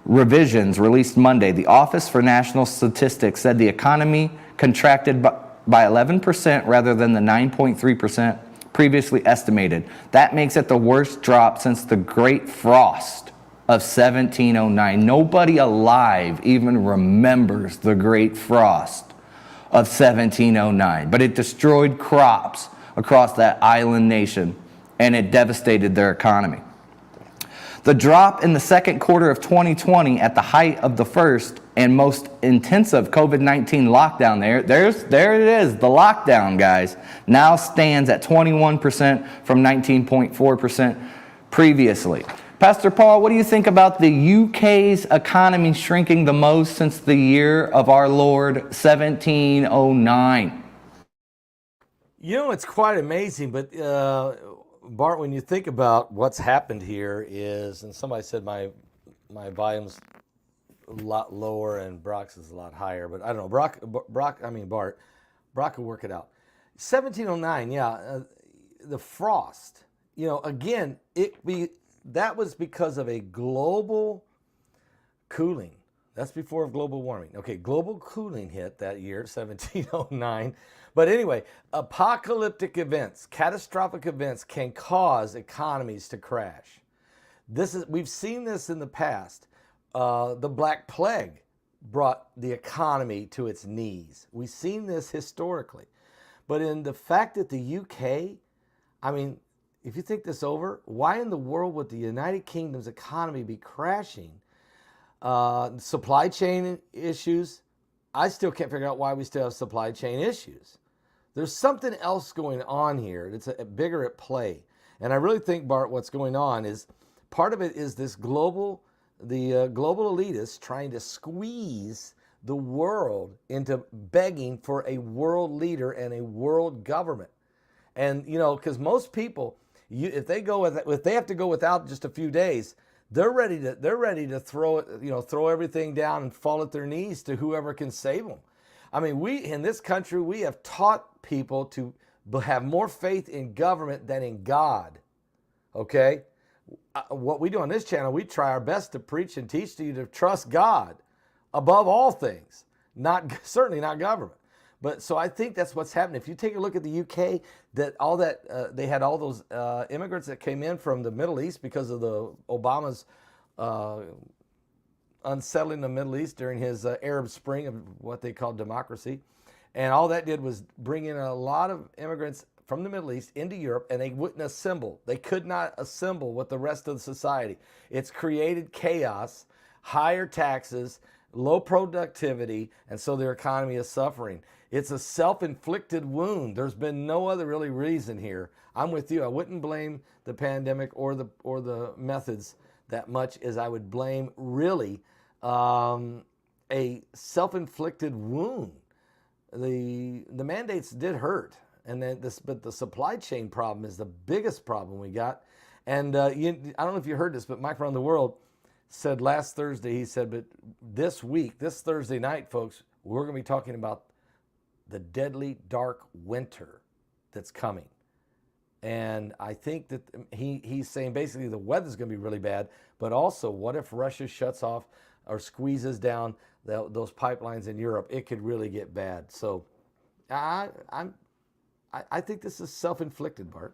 revisions released Monday, the Office for National Statistics said the economy contracted by 11% rather than the 9.3% previously estimated. That makes it the worst drop since the Great Frost of 1709. Nobody alive even remembers the Great Frost of 1709, but it destroyed crops across that island nation and it devastated their economy. The drop in the second quarter of 2020 at the height of the first and most intensive COVID-19 lockdown there it is, the lockdown, guys, now stands at 21% from 19.4% previously. Pastor Paul, what do you think about the UK's economy shrinking the most since the year of our Lord 1709? It's quite amazing, but Bart, when you think about what's happened here is, and somebody said my volume's a lot lower and Brock's is a lot higher, but I don't know. Bart will work it out. 1709, the frost. Again, that was because of a global cooling. That's before global warming. Okay, global cooling hit that year, 1709. But anyway, apocalyptic events, catastrophic events can cause economies to crash. We've seen this in the past. The Black Plague brought the economy to its knees. We've seen this historically. But in the fact that the UK, if you think this over, why in the world would the United Kingdom's economy be crashing? Supply chain issues. I still can't figure out why we still have supply chain issues. There's something else going on here that's bigger at play. And I really think, Bart, what's going on is part of it is this global elitists trying to squeeze the world into begging for a world leader and a world government. And, because most people, if they have to go without just a few days, they're ready to throw everything down and fall at their knees to whoever can save them. We in this country, we have taught people to have more faith in government than in God. Okay? What we do on this channel, we try our best to preach and teach to you to trust God above all things, certainly not government. But so I think that's what's happening. If you take a look at the UK, they had all those immigrants that came in from the Middle East because of the Obama's unsettling the Middle East during his Arab Spring of what they call democracy. And all that did was bring in a lot of immigrants from the Middle East into Europe, and they wouldn't assemble. They could not assemble with the rest of the society. It's created chaos, higher taxes, low productivity, and so their economy is suffering. It's a self-inflicted wound. There's been no other really reason here. I'm with you. I wouldn't blame the pandemic or the methods that much as I would blame really a self-inflicted wound. The mandates did hurt, but the supply chain problem is the biggest problem we got. And I don't know if you heard this, but Mike Around the World said last Thursday, he said, but this Thursday night, folks, we're going to be talking about the deadly dark winter that's coming. And I think that he's saying basically the weather's going to be really bad, but also what if Russia shuts off or squeezes down those pipelines in Europe, it could really get bad. So I think this is self-inflicted, Bart.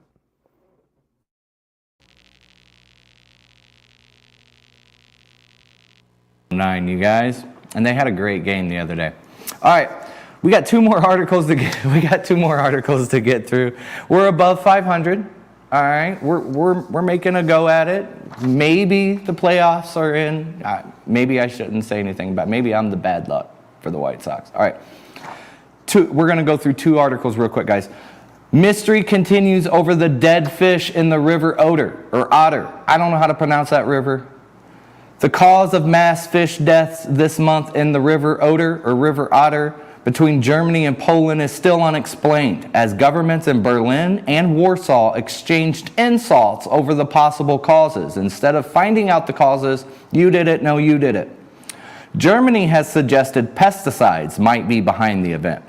Nine, you guys, and they had a great game the other day. All right, we got two more articles to get. We got two more articles to get through. We're above 500. All right, we're making a go at it. Maybe the playoffs are in. Maybe I shouldn't say anything about. Maybe I'm the bad luck for the White Sox. All right, we're gonna go through two articles real quick, guys. Mystery continues over the dead fish in the river Otter. I don't know how to pronounce that river. The cause of mass fish deaths this month in the river Otter between Germany and Poland is still unexplained, as governments in Berlin and Warsaw exchanged insults over the possible causes. Instead of finding out the causes, you did it, no, you did it. Germany has suggested pesticides might be behind the event.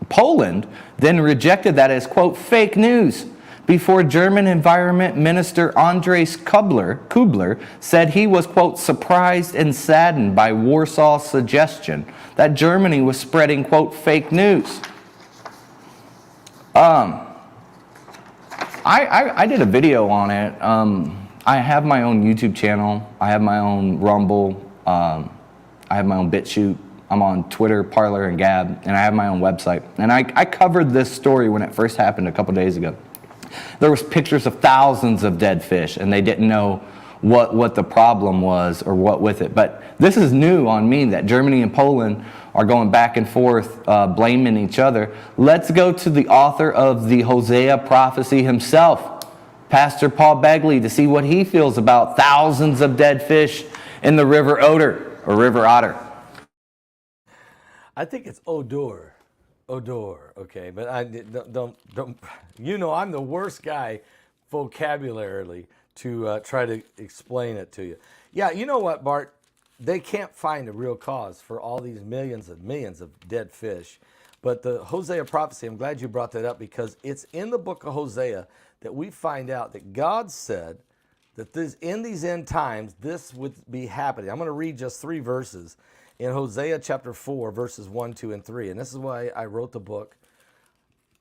Poland then rejected that as, quote, fake news, before German Environment Minister Andres Kubler said he was, quote, surprised and saddened by Warsaw's suggestion that Germany was spreading, quote, fake news. I did a video on it. I have my own YouTube channel. I have my own Rumble. I have my own BitChute. I'm on Twitter, Parler, and Gab, and I have my own website. And I covered this story when it first happened a couple days ago. There was pictures of thousands of dead fish, and they didn't know what the problem was or what with it. But this is new on me, that Germany and Poland are going back and forth, blaming each other. Let's go to the author of the Hosea prophecy himself, Pastor Paul Begley, to see what he feels about thousands of dead fish in the river Otter. I think it's Odor, okay, but I don't. You know, I'm the worst guy vocabularily to try to explain it to you. Yeah, you know what, Bart? They can't find a real cause for all these millions of dead fish. But the Hosea prophecy, I'm glad you brought that up, because it's in the book of Hosea that we find out that God said that in these end times, this would be happening. I'm going to read just 3 verses in Hosea chapter 4, verses 1, 2, and 3. And this is why I wrote the book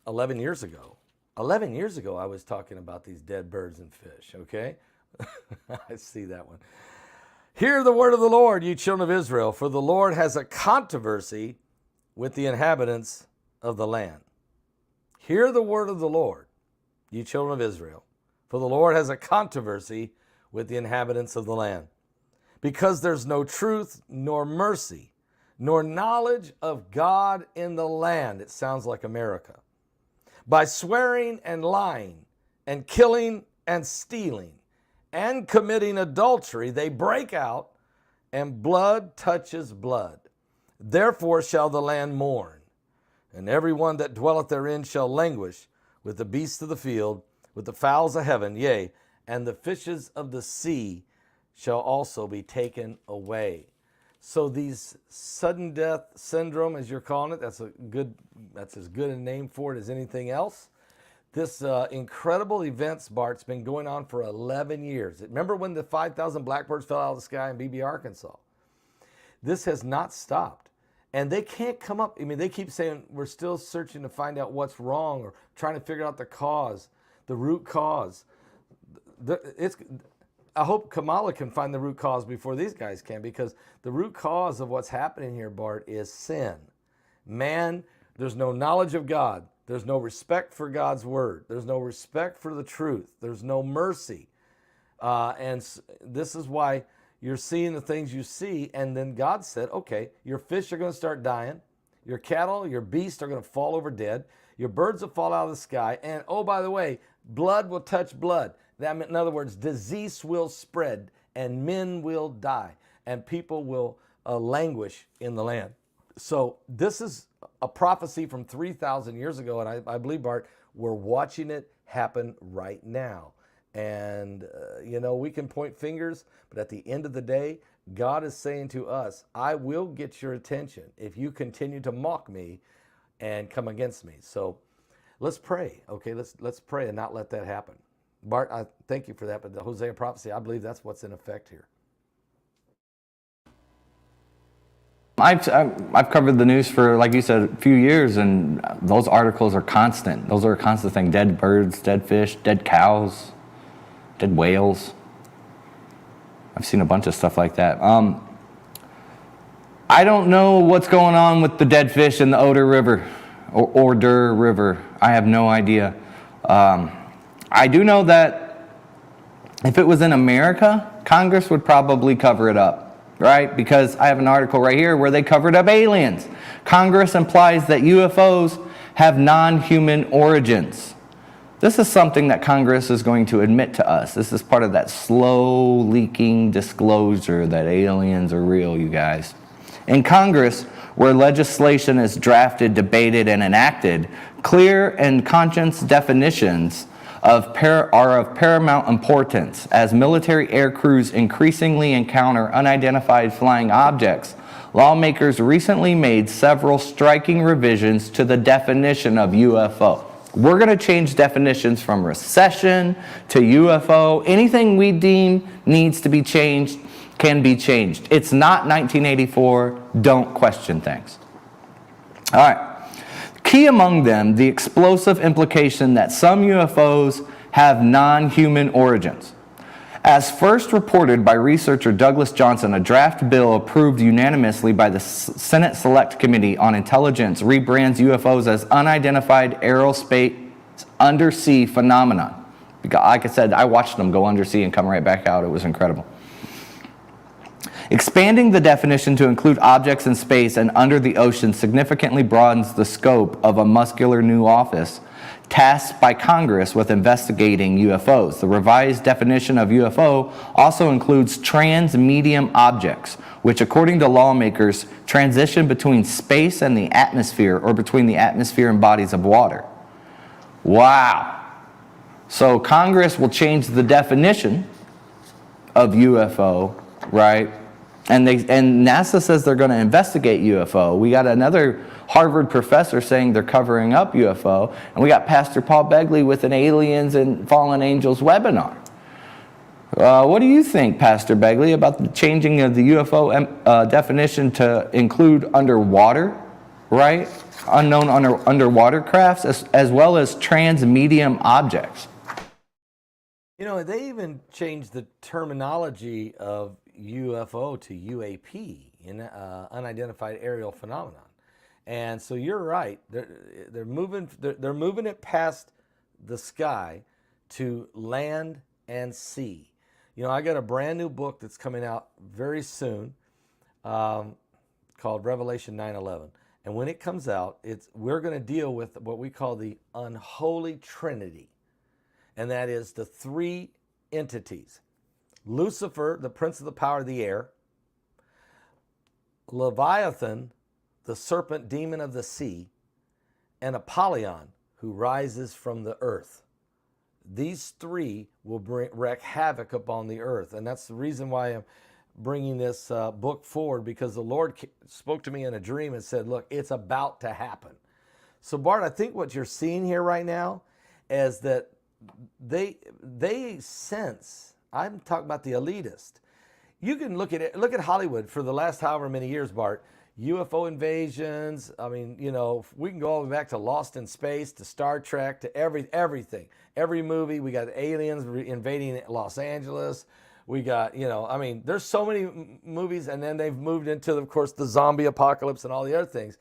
11 years ago. 11 years ago, I was talking about these dead birds and fish, okay? I see that one. Hear the word of the Lord, you children of Israel, for the Lord has a controversy with the inhabitants of the land. Hear the word of the Lord, you children of Israel, for the Lord has a controversy with the inhabitants of the land. Because there's no truth, nor mercy, nor knowledge of God in the land. It sounds like America. By swearing and lying, and killing and stealing, and committing adultery, they break out, and blood touches blood. Therefore shall the land mourn, and every one that dwelleth therein shall languish with the beasts of the field, with the fowls of heaven, yea, and the fishes of the sea shall also be taken away. So these sudden death syndrome, as you're calling it, that's as good a name for it as anything else. This incredible events, Bart's been going on for 11 years. Remember when the 5,000 blackbirds fell out of the sky in Beebe, Arkansas? This has not stopped. And they can't come up. I mean, they keep saying we're still searching to find out what's wrong, or trying to figure out the cause, the root cause. I hope Kamala can find the root cause before these guys can, because the root cause of what's happening here, Bart, is sin. Man, there's no knowledge of God. There's no respect for God's word. There's no respect for the truth. There's no mercy. And this is why you're seeing the things you see. And then God said, okay, your fish are going to start dying. Your cattle, your beasts are going to fall over dead. Your birds will fall out of the sky. And oh, by the way, blood will touch blood. In other words, disease will spread, and men will die, and people will languish in the land. So this is a prophecy from 3,000 years ago, and I believe, Bart, we're watching it happen right now. And, we can point fingers, but at the end of the day, God is saying to us, I will get your attention if you continue to mock me and come against me. So let's pray, okay? Let's pray and not let that happen. Bart, I thank you for that, but the Hosea prophecy, I believe that's what's in effect here. I've covered the news for, like you said, a few years, and those articles are constant. Those are a constant thing. Dead birds, dead fish, dead cows, dead whales. I've seen a bunch of stuff like that. I don't know what's going on with the dead fish in the Oder River or Thur River. I have no idea. I do know that if it was in America, Congress would probably cover it up, right? Because I have an article right here where they covered up aliens. Congress implies that UFOs have non-human origins. This is something that Congress is going to admit to us. This is part of that slow leaking disclosure that aliens are real, you guys. In Congress, where legislation is drafted, debated, and enacted, clear and conscious definitions are of paramount importance as military air crews increasingly encounter unidentified flying objects. Lawmakers recently made several striking revisions to the definition of UFO. We're going to change definitions from recession to UFO. Anything we deem needs to be changed can be changed. It's not 1984. Don't question things. All right. Key among them, the explosive implication that some UFOs have non-human origins. As first reported by researcher Douglas Johnson, a draft bill approved unanimously by the Senate Select Committee on Intelligence rebrands UFOs as unidentified aerospace undersea phenomenon. Like I said, I watched them go undersea and come right back out. It was incredible. Expanding the definition to include objects in space and under the ocean significantly broadens the scope of a muscular new office tasked by Congress with investigating UFOs. The revised definition of UFO also includes trans-medium objects, which according to lawmakers transition between space and the atmosphere or between the atmosphere and bodies of water. Wow. So Congress will change the definition of UFO, right? And NASA says they're going to investigate UFO. We got another Harvard professor saying they're covering up UFO. And we got Pastor Paul Begley with an Aliens and Fallen Angels webinar. What do you think, Pastor Begley, about the changing of the UFO definition to include underwater, right? Unknown underwater crafts, as well as trans-medium objects? You know, they even changed the terminology of UFO to UAP, unidentified aerial phenomenon. And so you're right. They're moving it past the sky to land and sea. You know, I got a brand new book that's coming out very soon called Revelation 9/11. And when it comes out, we're going to deal with what we call the unholy trinity. And that is the three entities. Lucifer, the prince of the power of the air. Leviathan, the serpent demon of the sea. And Apollyon, who rises from the earth. These three will wreak havoc upon the earth. And that's the reason why I'm bringing this book forward, because the Lord spoke to me in a dream and said, look, it's about to happen. So Bart, I think what you're seeing here right now is that they sense, I'm talking about the elitist. You can look at Hollywood for the last however many years, Bart. UFO invasions, I mean, you know, we can go all the way back to Lost in Space, to Star Trek, to everything. Every movie, we got aliens invading Los Angeles. We got, you know, I mean, there's so many movies, and then they've moved into, of course, the zombie apocalypse and all the other things.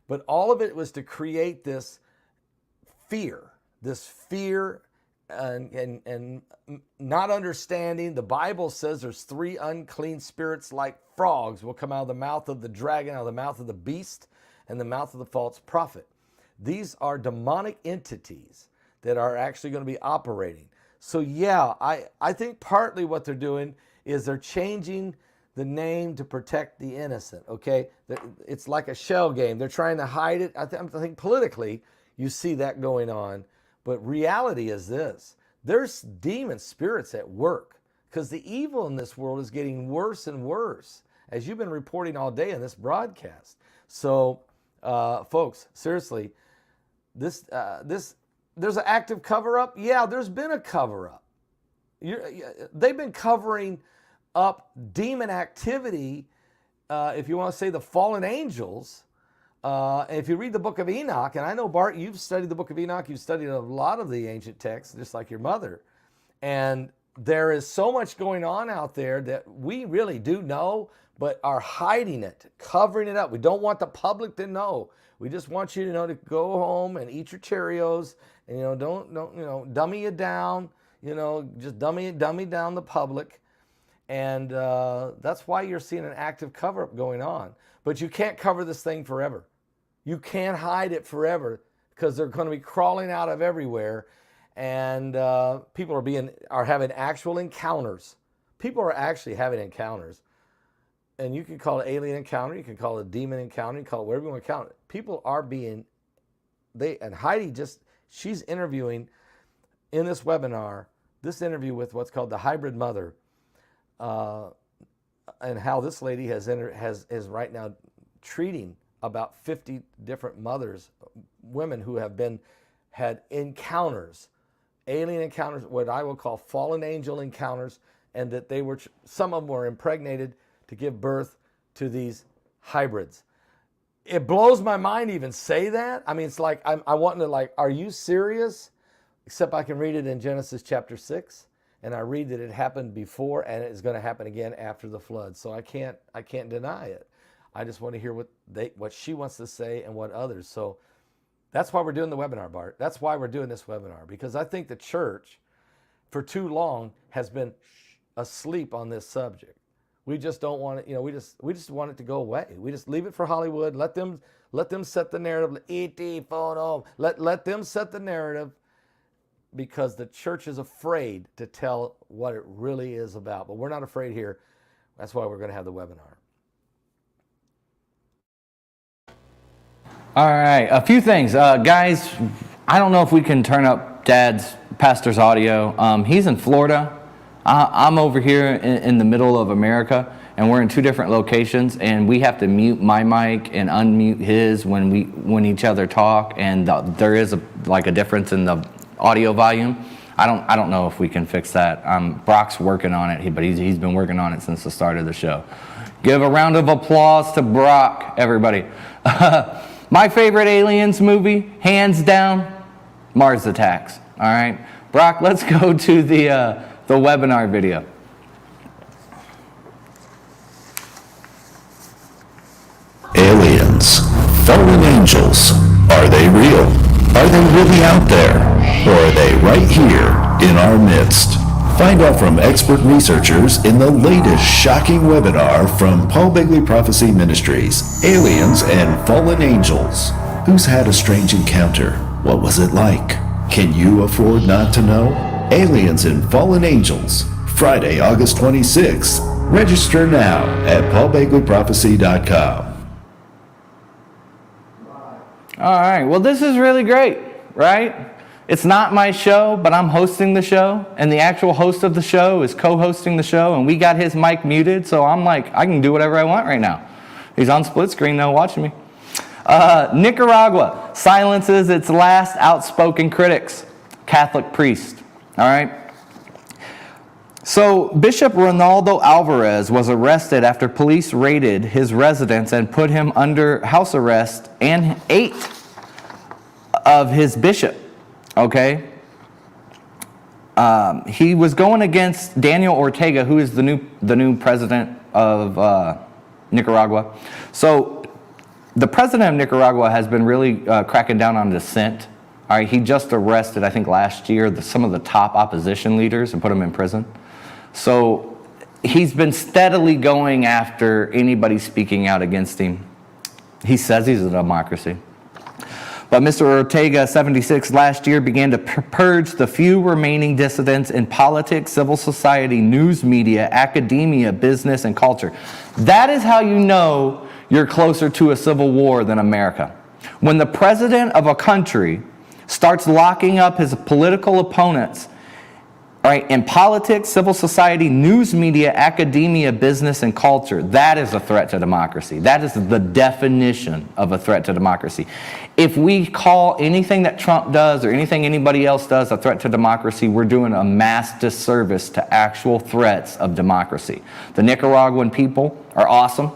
But all of it was to create this fear and not understanding. The Bible says there's three unclean spirits like frogs will come out of the mouth of the dragon, out of the mouth of the beast, and the mouth of the false prophet. These are demonic entities that are actually going to be operating. So yeah, I think partly what they're doing is they're changing the name to protect the innocent, okay? It's like a shell game. They're trying to hide it. I think politically you see that going on. But reality is this. There's demon spirits at work, because the evil in this world is getting worse and worse, as you've been reporting all day in this broadcast. So, folks, seriously, there's an active cover-up? Yeah, there's been a cover-up. They've been covering up demon activity if you want to say the fallen angels, if you read the book of Enoch, and I know, Bart, you've studied the book of Enoch, you've studied a lot of the ancient texts, just like your mother. And there is so much going on out there that we really do know, but are hiding it, covering it up. We don't want the public to know. We just want you to know to go home and eat your Cheerios, and don't dummy it down. Just dummy down the public, and that's why you're seeing an active cover-up going on. But you can't cover this thing forever. You can't hide it forever because they're going to be crawling out of everywhere, and people are having actual encounters. People are actually having encounters. And you can call it alien encounter, you can call it demon encounter, you can call it whatever you want to count it. People are and Heidi she's interviewing in this webinar, this interview with what's called the hybrid mother, and how this lady is right now treating about 50 different mothers, women who had encounters, alien encounters, what I will call fallen angel encounters, and that some of them were impregnated to give birth to these hybrids. It blows my mind to even say that. I mean, it's like I want to are you serious? Except I can read it in Genesis chapter 6, and I read that it happened before and it's going to happen again after the flood. So I can't deny it. I just want to hear what she wants to say and what others. So that's why we're doing the webinar, Bart. That's why we're doing this webinar, because I think the church for too long has been asleep on this subject. We just don't want it, we just want it to go away. We just leave it for Hollywood. Let them set the narrative. E.T. photo. Let them set the narrative, because the church is afraid to tell what it really is about. But we're not afraid here. That's why we're going to have the webinar. All right, a few things. Guys, I don't know if we can turn up Pastor's audio. He's in Florida. I'm over here in the middle of America, and we're in two different locations, and we have to mute my mic and unmute his when each other talk, and there is a difference in the audio volume. I don't know if we can fix that. Brock's working on it, but he's been working on it since the start of the show. Give a round of applause to Brock, everybody. My favorite aliens movie, hands down, Mars Attacks. All right, Brock, let's go to the webinar video. Aliens, fallen angels, are they real? Are they really out there? Or are they right here in our midst? Find out from expert researchers in the latest shocking webinar from Paul Begley Prophecy Ministries, Aliens and Fallen Angels. Who's had a strange encounter? What was it like? Can you afford not to know? Aliens and Fallen Angels, Friday, August 26th. Register now at paulbegleyprophecy.com. All right, well, this is really great, right? It's not my show, but I'm hosting the show, and the actual host of the show is co-hosting the show, and we got his mic muted, so I'm like, I can do whatever I want right now. He's on split screen now watching me. Nicaragua silences its last outspoken critics, Catholic priest. All right. So Bishop Ronaldo Alvarez was arrested after police raided his residence and put him under house arrest, and 8 of his bishop. Okay. He was going against Daniel Ortega, who is the new president of Nicaragua. So the president of Nicaragua has been really cracking down on dissent. All right, he just arrested, I think last year, some of the top opposition leaders and put them in prison. So he's been steadily going after anybody speaking out against him. He says he's a democracy. But Mr. Ortega, 76, last year began to purge the few remaining dissidents in politics, civil society, news media, academia, business, and culture. That is how you know you're closer to a civil war than America. When the president of a country starts locking up his political opponents, right, in politics, civil society, news media, academia, business, and culture, that is a threat to democracy. That is the definition of a threat to democracy. If we call anything that Trump does or anything anybody else does a threat to democracy, we're doing a mass disservice to actual threats of democracy. The Nicaraguan people are awesome.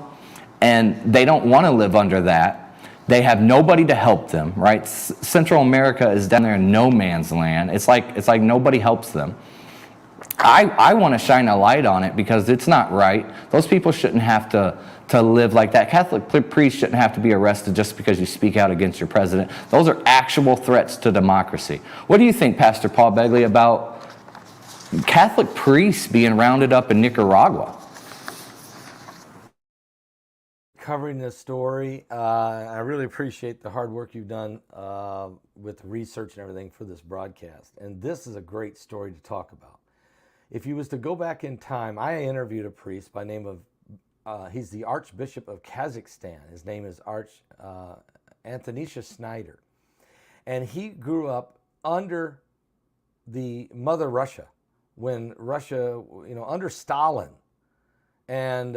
and they don't want to live under that. They have nobody to help them, right? Central America is down there in no man's land. It's like nobody helps them. I want to shine a light on it because it's not right. Those people shouldn't have to live like that. Catholic priests shouldn't have to be arrested just because you speak out against your president. Those are actual threats to democracy. What do you think, Pastor Paul Begley, about Catholic priests being rounded up in Nicaragua? Covering this story, I really appreciate the hard work you've done with research and everything for this broadcast. And this is a great story to talk about. If you was to go back in time, I interviewed a priest by name of, he's the Archbishop of Kazakhstan. His name is Antonisha Snyder. And he grew up under the Mother Russia, when Russia, under Stalin. And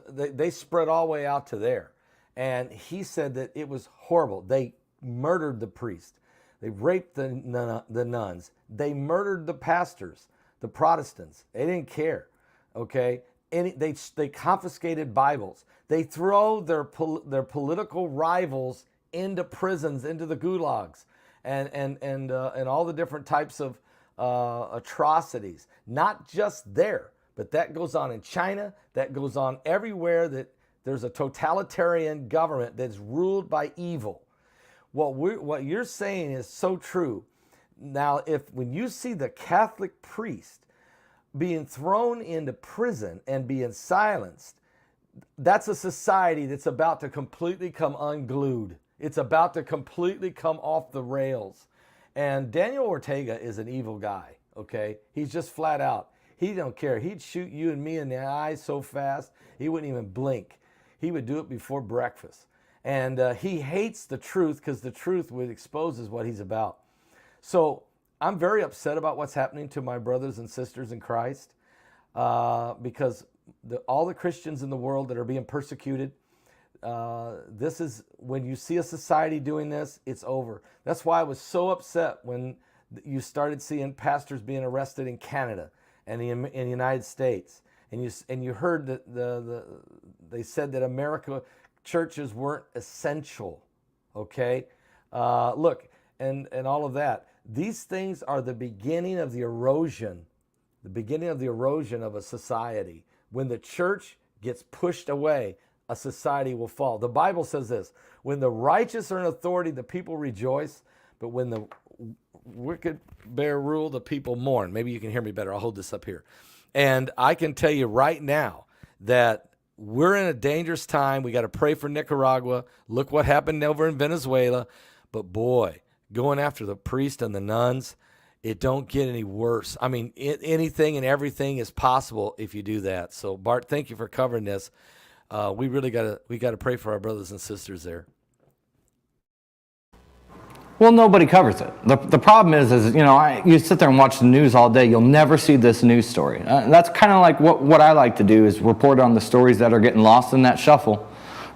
they spread all the way out to there. And he said that it was horrible. They murdered the priest. They raped the nuns. They murdered the pastors, the Protestants. They didn't care, okay? They confiscated Bibles. They throw their political rivals into prisons, into the gulags, and all the different types of atrocities. Not just there. But that goes on in China, that goes on everywhere that there's a totalitarian government that's ruled by evil. What you're saying is so true. Now, when you see the Catholic priest being thrown into prison and being silenced, that's a society that's about to completely come unglued. It's about to completely come off the rails. And Daniel Ortega is an evil guy, okay? He's just flat out. He don't care. He'd shoot you and me in the eyes so fast, he wouldn't even blink. He would do it before breakfast. And he hates the truth because the truth exposes what he's about. So I'm very upset about what's happening to my brothers and sisters in Christ because all the Christians in the world that are being persecuted, this is, when you see a society doing this, it's over. That's why I was so upset when you started seeing pastors being arrested in Canada and in the United States, and you heard that they said that America churches weren't essential, okay? Look, and all of that. These things are the beginning of the erosion of a society. When the church gets pushed away, a society will fall. The Bible says this: when the righteous are in authority, the people rejoice, but when the wicked bear rule, the people mourn. Maybe you can hear me better. I'll hold this up here. And I can tell you right now that we're in a dangerous time. We got to pray for Nicaragua. Look what happened over in Venezuela. But boy, going after the priest and the nuns, it don't get any worse. I mean, anything and everything is possible if you do that. So Bart, thank you for covering this. We really got to pray for our brothers and sisters there. Well, nobody covers it. The problem is you sit there and watch the news all day, you'll never see this news story. That's kind of like what I like to do, is report on the stories that are getting lost in that shuffle,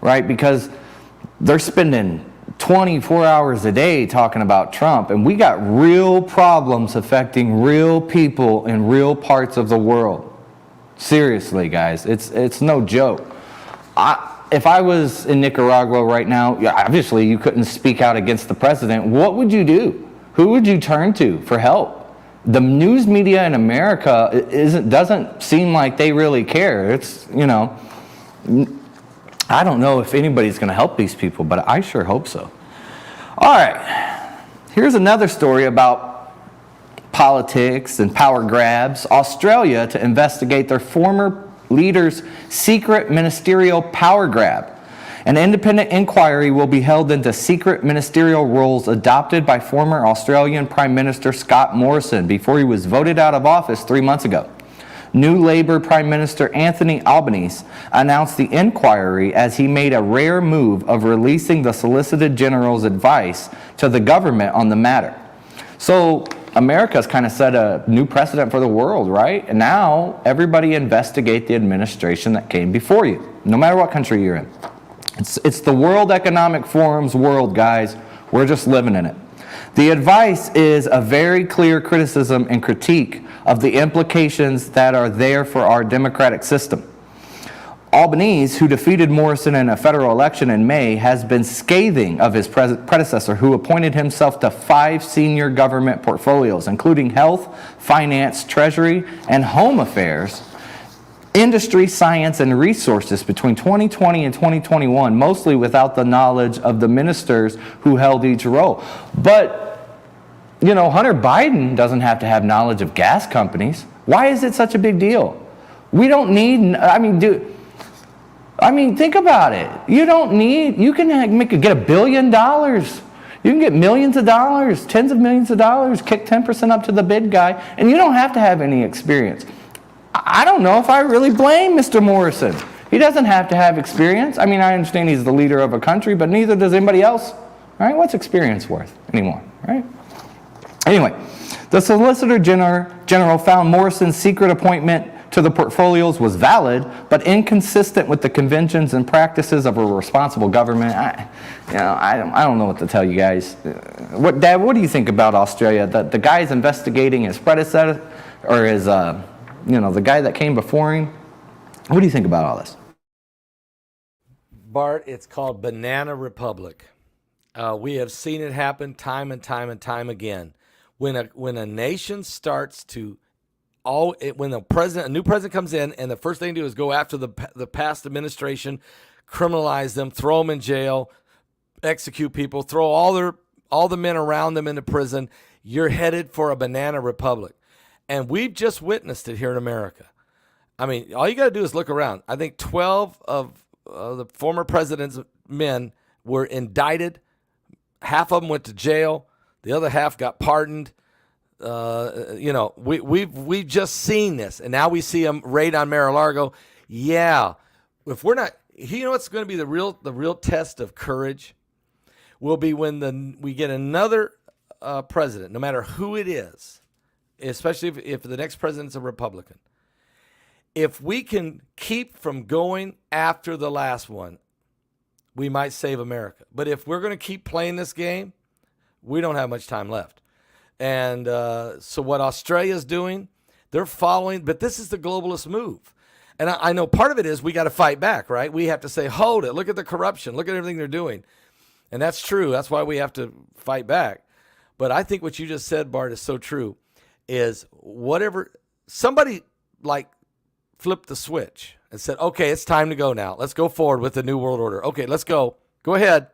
right? Because they're spending 24 hours a day talking about Trump, and we got real problems affecting real people in real parts of the world. Seriously, guys, it's no joke. If I was in Nicaragua right now, obviously you couldn't speak out against the president. What would you do? Who would you turn to for help? The news media in America doesn't seem like they really care. It's, I don't know if anybody's going to help these people, but I sure hope so. All right, here's another story about politics and power grabs. Australia to investigate their former leader's secret ministerial power grab. An independent inquiry will be held into secret ministerial roles adopted by former Australian Prime Minister Scott Morrison before he was voted out of office 3 months ago. New Labour Prime Minister Anthony Albanese announced the inquiry as he made a rare move of releasing the Solicitor General's advice to the government on the matter. So America's kind of set a new precedent for the world, right? And now everybody investigate the administration that came before you, no matter what country you're in. It's the World Economic Forum's world, guys. We're just living in it. The advice is a very clear criticism and critique of the implications that are there for our democratic system. Albanese, who defeated Morrison in a federal election in May, has been scathing of his predecessor, who appointed himself to 5 senior government portfolios, including health, finance, treasury, and home affairs, industry, science, and resources between 2020 and 2021, mostly without the knowledge of the ministers who held each role. But, you know, Hunter Biden doesn't have to have knowledge of gas companies. Why is it such a big deal? We don't need, think about it. You don't need, you can get $1 billion. You can get millions of dollars, tens of millions of dollars, kick 10% up to the bid guy, and you don't have to have any experience. I don't know if I really blame Mr. Morrison. He doesn't have to have experience. I mean, I understand he's the leader of a country, but neither does anybody else. Right? What's experience worth anymore? Right? Anyway, the Solicitor General found Morrison's secret appointment to the portfolios was valid, but inconsistent with the conventions and practices of a responsible government. I don't know what to tell you guys. Dad, what do you think about Australia? The guy's investigating his predecessor, or his, the guy that came before him. What do you think about all this? Bart, it's called Banana Republic. We have seen it happen time and time and time again. When a nation starts to when a new president comes in, and the first thing to do is go after the past administration, criminalize them, throw them in jail, execute people, throw all the men around them into prison, you're headed for a banana republic. And we've just witnessed it here in America. I mean, all you got to do is look around. I think 12 of the former president's men were indicted. Half of them went to jail. The other half got pardoned. We've just seen this, and now we see them raid on Mar-a-Lago. Yeah, if we're not, what's going to be the real test of courage will be when we get another president, no matter who it is, especially if the next president's a Republican. If we can keep from going after the last one, we might save America. But if we're going to keep playing this game, we don't have much time left. And so what Australia's doing, they're following, but this is the globalist move. And I know part of it is we got to fight back, right? We have to say, hold it, look at the corruption, look at everything they're doing. And that's true. That's why we have to fight back. But I think what you just said, Bart, is so true, is whatever, somebody like flipped the switch and said, okay, it's time to go now. Let's go forward with the New World Order. Okay, let's go. Go ahead.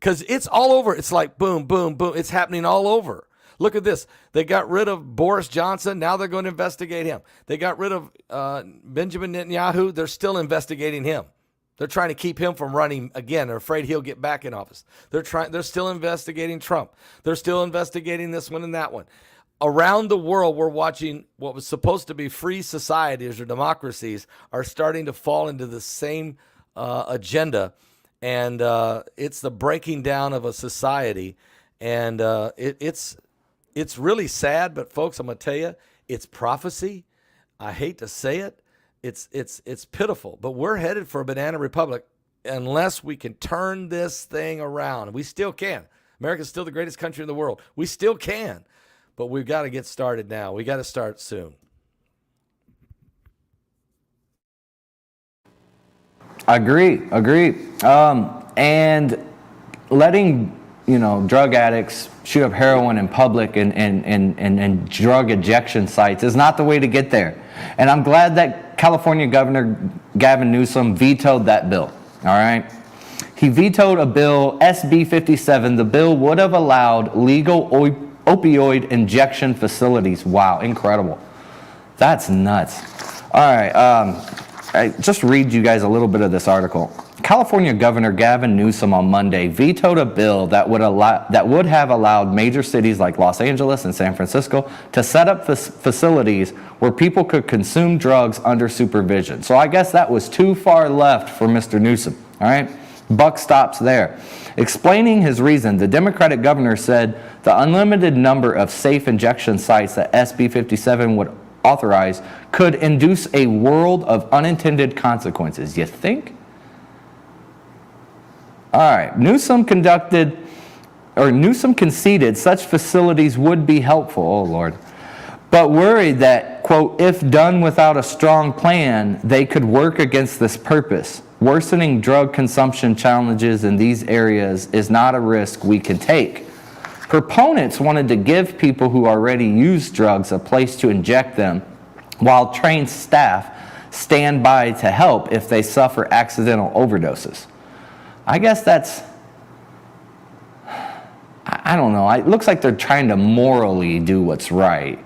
Because it's all over. It's like boom, boom, boom. It's happening all over. Look at this. They got rid of Boris Johnson. Now they're going to investigate him. They got rid of Benjamin Netanyahu. They're still investigating him. They're trying to keep him from running again. They're afraid he'll get back in office. They're still investigating Trump. They're still investigating this one and that one. Around the world, we're watching what was supposed to be free societies or democracies are starting to fall into the same agenda. And it's the breaking down of a society. And it's really sad, but folks, I'm going to tell you, it's prophecy. I hate to say it. It's pitiful, but we're headed for a banana republic unless we can turn this thing around. We still can. America's still the greatest country in the world. We still can, but we've got to get started now. We got to start soon. Agree. And letting drug addicts shoot up heroin in public and drug ejection sites is not the way to get there. And I'm glad that California Governor Gavin Newsom vetoed that bill. All right. He vetoed a bill, SB 57. The bill would have allowed legal opioid injection facilities. Wow, incredible. That's nuts. All right. I just read you guys a little bit of this article. California Governor Gavin Newsom on Monday vetoed a bill that would have allowed major cities like Los Angeles and San Francisco to set up facilities where people could consume drugs under supervision. So I guess that was too far left for Mr. Newsom. All right, buck stops there. Explaining his reason, the Democratic governor said the unlimited number of safe injection sites that SB 57 would authorize could induce a world of unintended consequences. You think? All right, Newsom conceded such facilities would be helpful, oh Lord, but worried that, quote, if done without a strong plan, they could work against this purpose. Worsening drug consumption challenges in these areas is not a risk we can take. Proponents wanted to give people who already use drugs a place to inject them, while trained staff stand by to help if they suffer accidental overdoses. I guess that's, I don't know, it looks like they're trying to morally do what's right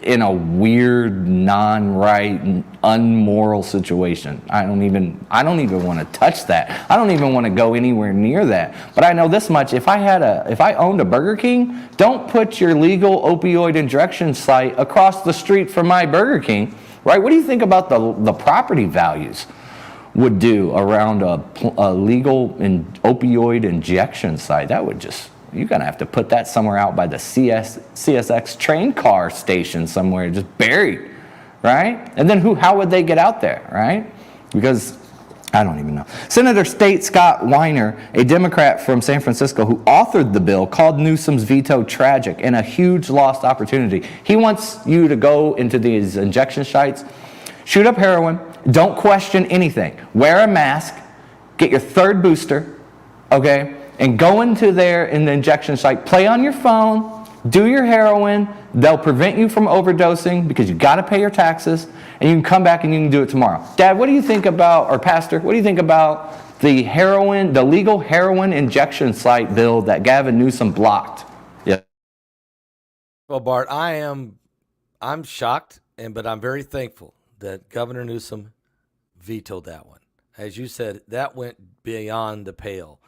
in a weird, non-right, unmoral situation. I don't even want to touch that. I don't even want to go anywhere near that. But I know this much: if I owned a Burger King, don't put your legal opioid injection site across the street from my Burger King, right? What do you think about the property values would do around a legal opioid injection site? That would just, you're going to have to put that somewhere out by the CSX train car station somewhere, just buried, right? And then how would they get out there, right? Because I don't even know. Senator State Scott Weiner, a Democrat from San Francisco who authored the bill, called Newsom's veto tragic and a huge lost opportunity. He wants you to go into these injection sites, shoot up heroin, don't question anything, wear a mask, get your third booster, okay? And go into there in the injection site, play on your phone, do your heroin. They'll prevent you from overdosing because you got to pay your taxes, and you can come back and you can do it tomorrow. Dad, what do you think about, or Pastor, what do you think about the legal heroin injection site bill that Gavin Newsom blocked? Yeah. Well, Bart, I'm shocked, but I'm very thankful that Governor Newsom vetoed that one. As you said, that went beyond the pale.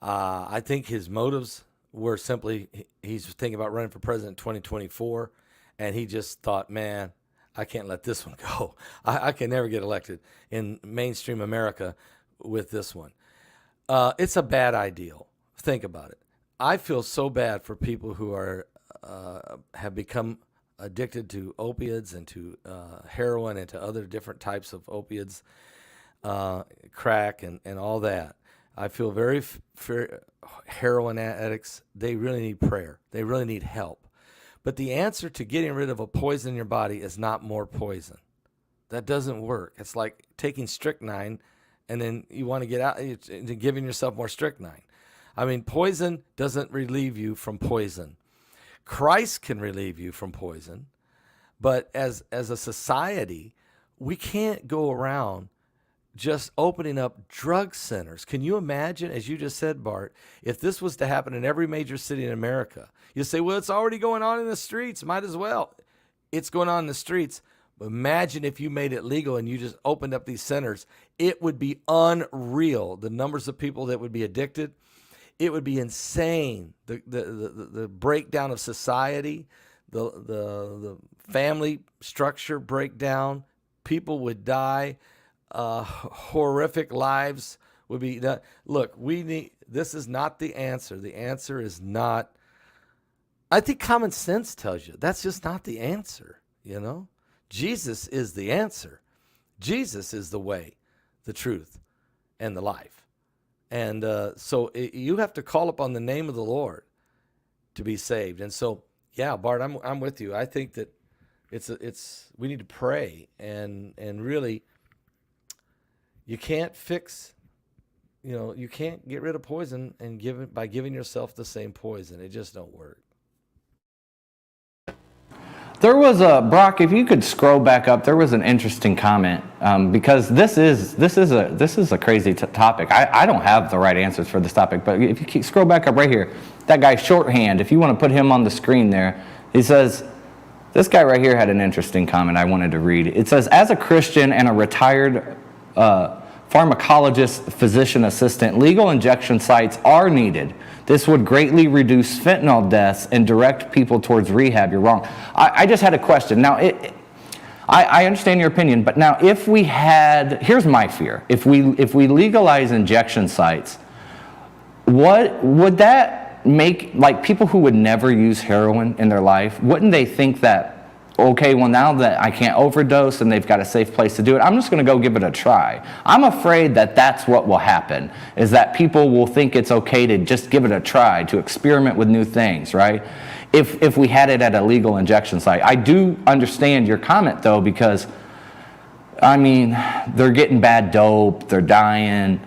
I think his motives were simply, he's thinking about running for president in 2024, and he just thought, man, I can't let this one go. I can never get elected in mainstream America with this one. It's a bad ideal. Think about it. I feel so bad for people who are have become addicted to opiates and to heroin and to other different types of opiates, crack and all that. I feel very heroin addicts, they really need prayer. They really need help. But the answer to getting rid of a poison in your body is not more poison. That doesn't work. It's like taking strychnine and then you want to get out, giving yourself more strychnine. I mean, poison doesn't relieve you from poison. Christ can relieve you from poison. But as a society, we can't go around just opening up drug centers. Can you imagine, as you just said, Bart, if this was to happen in every major city in America? You say, well, it's already going on in the streets. Might as well. It's going on in the streets. But imagine if you made it legal and you just opened up these centers. It would be unreal. The numbers of people that would be addicted. It would be insane. The breakdown of society, the family structure breakdown. People would die. Horrific lives would be done. Look, this is not the answer. The answer is not, I think common sense tells you that's just not the answer, you know? Jesus is the answer. Jesus is the way, the truth, and the life. And so you have to call upon the name of the Lord to be saved. And so, yeah, Bart, I'm with you. I think that we need to pray and really. You can't fix, you can't get rid of poison and by giving yourself the same poison. It just don't work. There was Brock, if you could scroll back up, there was an interesting comment because this is a crazy topic. I don't have the right answers for this topic, but if you scroll back up right here, that guy Shorthand, if you want to put him on the screen there, he says, this guy right here had an interesting comment I wanted to read. It says, as a Christian and a retired pharmacologist, physician assistant, legal injection sites are needed. This would greatly reduce fentanyl deaths and direct people towards rehab. You're wrong. I just had a question. Now, I understand your opinion, but now if we had, here's my fear. If we legalize injection sites, what would that make, like people who would never use heroin in their life, wouldn't they think that, okay, well, now that I can't overdose and they've got a safe place to do it, I'm just going to go give it a try. I'm afraid that that's what will happen, is that people will think it's okay to just give it a try, to experiment with new things, right? if we had it at a legal injection site. I do understand your comment though, because I mean, they're getting bad dope, they're dying.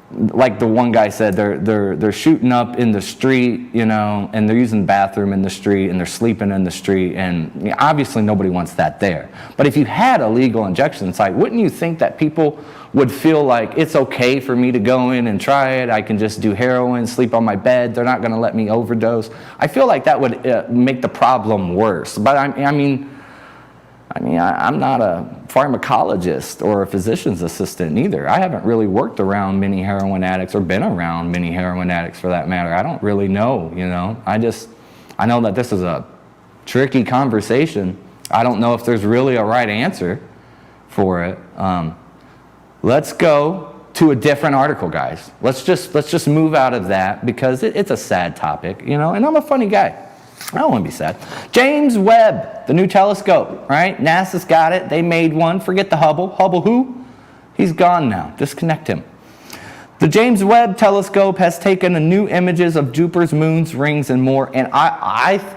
Like the one guy said, they're shooting up in the street, you know, and they're using the bathroom in the street, and they're sleeping in the street, and you know, obviously nobody wants that there. But if you had a legal injection site, wouldn't you think that people would feel like it's okay for me to go in and try it? I can just do heroin, sleep on my bed. They're not going to let me overdose. I feel like that would make the problem worse. But I mean, I'm not a pharmacologist or a physician's assistant either. I haven't really worked around many heroin addicts or been around many heroin addicts for that matter. I don't really know, you know. I know that this is a tricky conversation. I don't know if there's really a right answer for it. Let's go to a different article, guys. Let's just move out of that because it's a sad topic, you know, and I'm a funny guy. I don't want to be sad. James Webb, the new telescope, right? NASA's got it. They made one. Forget the Hubble. Hubble who? He's gone now. Disconnect him. The James Webb telescope has taken new images of Jupiter's moons, rings, and more. And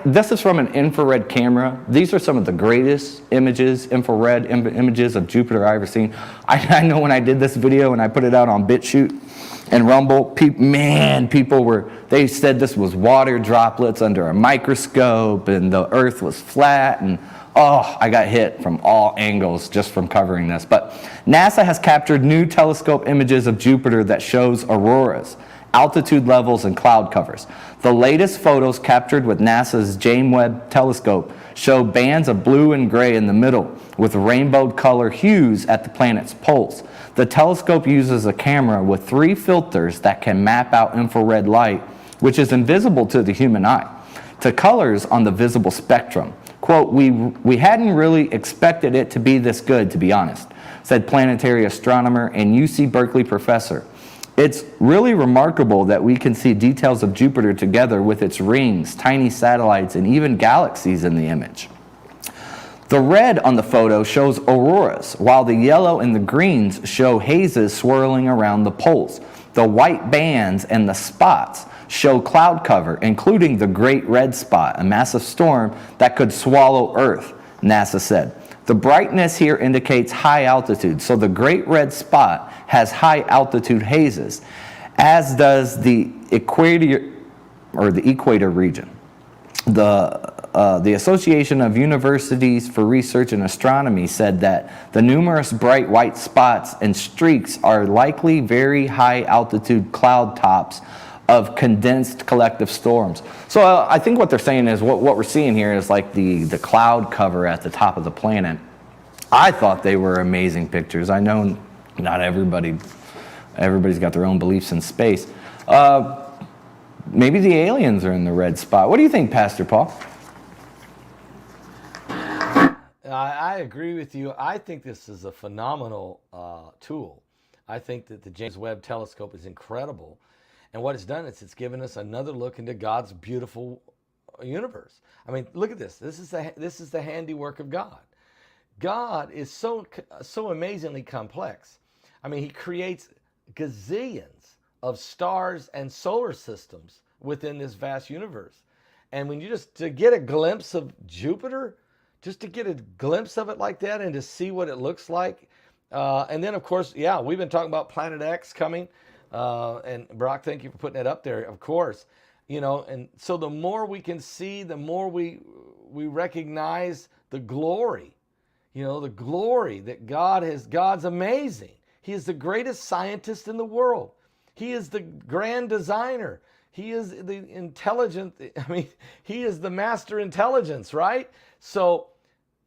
this is from an infrared camera. These are some of the greatest images, infrared images of Jupiter I've ever seen. I know when I did this video and I put it out on BitChute and Rumble, they said this was water droplets under a microscope and the Earth was flat, and I got hit from all angles just from covering this. But NASA has captured new telescope images of Jupiter that shows auroras, altitude levels, and cloud covers. The latest photos captured with NASA's James Webb telescope show bands of blue and gray in the middle with rainbow color hues at the planet's poles. The telescope uses a camera with 3 filters that can map out infrared light, which is invisible to the human eye, to colors on the visible spectrum. Quote, we hadn't really expected it to be this good, to be honest, said planetary astronomer and UC Berkeley professor. It's really remarkable that we can see details of Jupiter together with its rings, tiny satellites, and even galaxies in the image. The red on the photo shows auroras, while the yellow and the greens show hazes swirling around the poles. The white bands and the spots show cloud cover, including the Great Red Spot, a massive storm that could swallow Earth, NASA said. The brightness here indicates high altitude, so the Great Red Spot has high altitude hazes, as does the equator region. The Association of Universities for Research in Astronomy said that the numerous bright white spots and streaks are likely very high altitude cloud tops of condensed collective storms. So I think what they're saying is what we're seeing here is like the cloud cover at the top of the planet. I thought they were amazing pictures. I know not everybody's got their own beliefs in space. Maybe the aliens are in the red spot. What do you think, Pastor Paul? I agree with you. I think this is a phenomenal tool. I think that the James Webb telescope is incredible. And what it's done is it's given us another look into God's beautiful universe. I mean, look at this. This is the handiwork of God. God is so amazingly complex. I mean, he creates gazillions of stars and solar systems within this vast universe. And when you to get a glimpse of Jupiter, just to get a glimpse of it like that and to see what it looks like. And then, of course, we've been talking about Planet X coming. And Brock, thank you for putting that up there, of course. You know, and so the more we can see, the more we recognize the glory. You know, the glory that God's amazing. He is the greatest scientist in the world. He is the grand designer. He is the intelligent, he is the master intelligence, right? So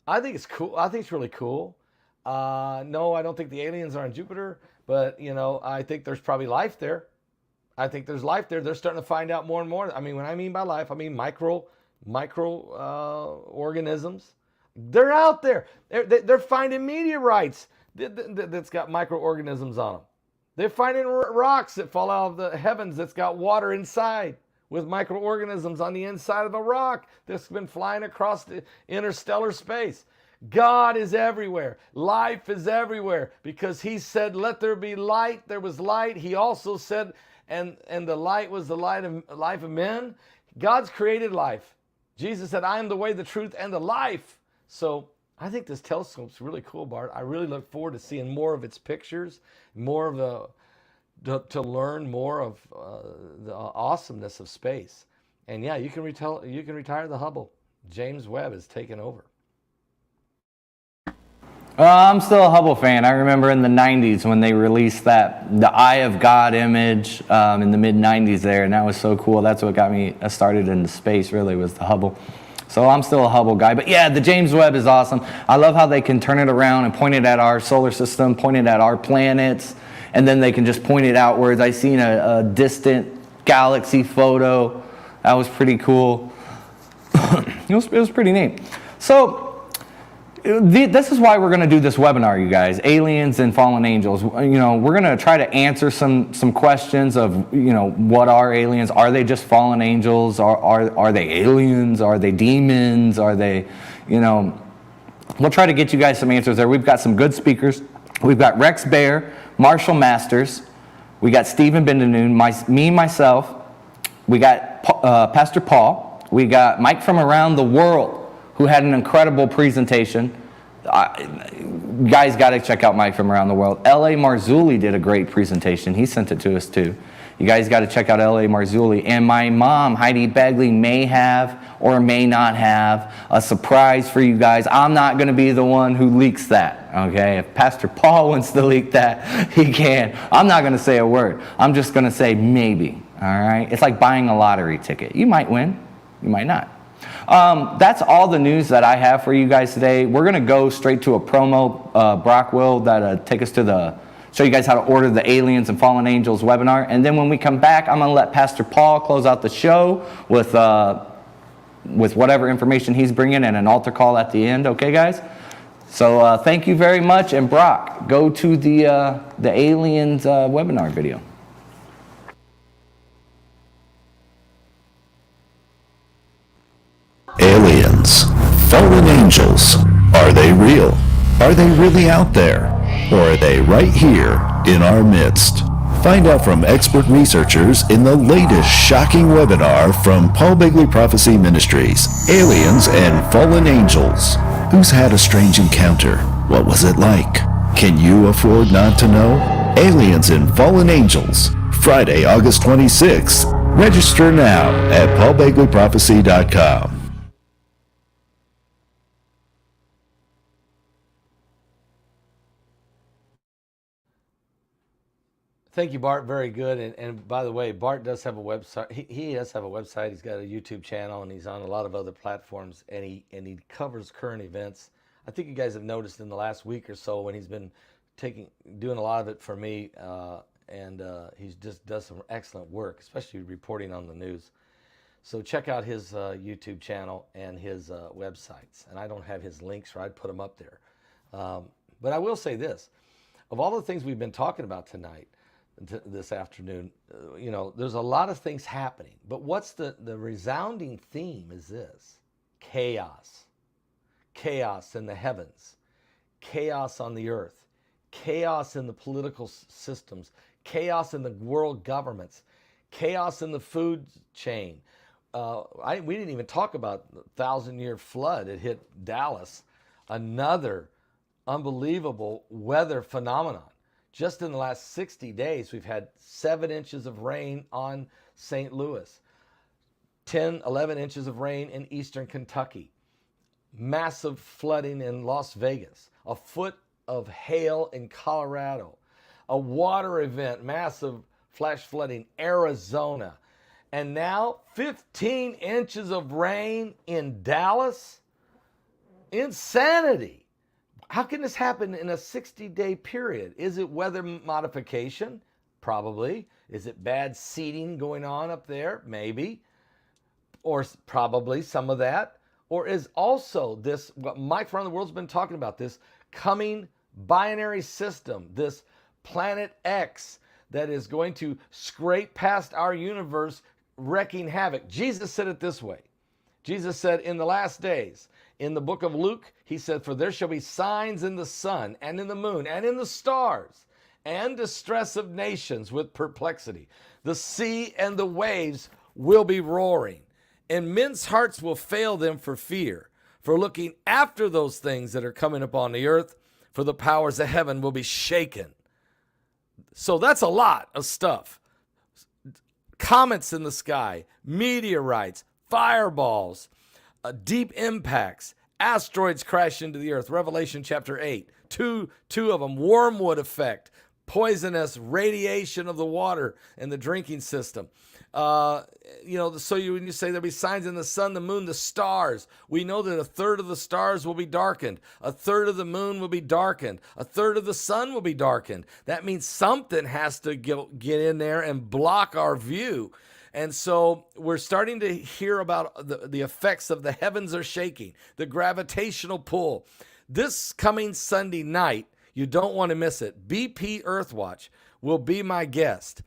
I think it's cool. I think it's really cool. No, I don't think the aliens are on Jupiter, but, you know, I think there's probably life there. I think there's life there. They're starting to find out more and more. I mean, when I mean by life, I mean micro organisms. They're out there. They're finding meteorites that's got microorganisms on them. They're finding rocks that fall out of the heavens that's got water inside with microorganisms on the inside of the rock that's been flying across the interstellar space. God is everywhere. Life is everywhere because he said, let there be light. There was light. He also said, and the light was the life of men. God's created life. Jesus said, I am the way, the truth, and the life. So I think this telescope's really cool, Bart. I really look forward to seeing more of its pictures, more of to learn more of the awesomeness of space. And yeah, you can retire the Hubble. James Webb is taking over. I'm still a Hubble fan. I remember in the 90s when they released the Eye of God image in the mid-90s there, and that was so cool. That's what got me started into space, really, was the Hubble. So I'm still a Hubble guy. But yeah, the James Webb is awesome. I love how they can turn it around and point it at our solar system, point it at our planets, and then they can just point it outwards. I seen a distant galaxy photo. That was pretty cool. It was pretty neat. So this is why we're going to do this webinar, you guys. Aliens and fallen angels. You know, we're going to try to answer some questions of, you know, what are aliens? Are they just fallen angels? Are they aliens? Are they demons? Are they, you know? We'll try to get you guys some answers there. We've got some good speakers. We've got Rex Bear, Marshall Masters. We got Stephen Bendanoon, me, myself. We got Pastor Paul. We got Mike from around the world, who had an incredible presentation. You guys got to check out Mike from around the world. L.A. Marzulli did a great presentation. He sent it to us too. You guys got to check out L.A. Marzulli. And my mom, Heidi Begley, may have or may not have a surprise for you guys. I'm not going to be the one who leaks that, okay? If Pastor Paul wants to leak that, he can. I'm not going to say a word. I'm just going to say maybe, all right? It's like buying a lottery ticket. You might win. You might not. That's all the news that I have for you guys today. We're going to go straight to a promo, Brock will, that take us to show you guys how to order the Aliens and Fallen Angels webinar. And then when we come back, I'm going to let Pastor Paul close out the show with whatever information he's bringing and an altar call at the end. Okay, guys? So thank you very much. And Brock, go to the Aliens webinar video. Aliens, fallen angels, are they real? Are they really out there? Or are they right here in our midst? Find out from expert researchers in the latest shocking webinar from Paul Begley Prophecy Ministries, Aliens and Fallen Angels. Who's had a strange encounter? What was it like? Can you afford not to know? Aliens and Fallen Angels, Friday, August 26th. Register now at paulbegleyprophecy.com. Thank you, Bart. Very good. And by the way, Bart does have a website. He does have a website. He's got a YouTube channel, and he's on a lot of other platforms. And he covers current events. I think you guys have noticed in the last week or so when he's been doing a lot of it for me, and he just does some excellent work, especially reporting on the news. So check out his YouTube channel and his websites. And I don't have his links, or I'd put them up there. But I will say this: of all the things we've been talking about tonight, this afternoon, you know, there's a lot of things happening, but what's the resounding theme is this: chaos. Chaos in the heavens, chaos on the earth, chaos in the political systems, chaos in the world governments, chaos in the food chain. We didn't even talk about the 1,000-year flood. It hit Dallas, another unbelievable weather phenomenon. Just in the last 60 days, we've had 7 inches of rain on St. Louis, 10, 11 inches of rain in eastern Kentucky, massive flooding in Las Vegas, a foot of hail in Colorado, a water event, massive flash flooding, Arizona, and now 15 inches of rain in Dallas. Insanity. How can this happen in a 60-day period? Is it weather modification? Probably. Is it bad seeding going on up there? Maybe. Or probably some of that. Or is also this, what Mike from around the world's been talking about, this coming binary system, this planet X that is going to scrape past our universe, wreaking havoc. Jesus said it this way. Jesus said, in the last days, in the book of Luke, he said, for there shall be signs in the sun and in the moon and in the stars, and distress of nations with perplexity. The sea and the waves will be roaring. And men's hearts will fail them for fear, for looking after those things that are coming upon the earth, for the powers of heaven will be shaken. So that's a lot of stuff. Comets in the sky, meteorites, fireballs, deep impacts, asteroids crash into the earth. Revelation chapter 8. Two of them, wormwood effect, poisonous radiation of the water and the drinking system. So when you say there'll be signs in the sun, the moon, the stars, we know that a third of the stars will be darkened. A third of the moon will be darkened. A third of the sun will be darkened. That means something has to get in there and block our view. And so we're starting to hear about the effects of the heavens are shaking, the gravitational pull. This coming Sunday night, you don't want to miss it. BP Earthwatch will be my guest.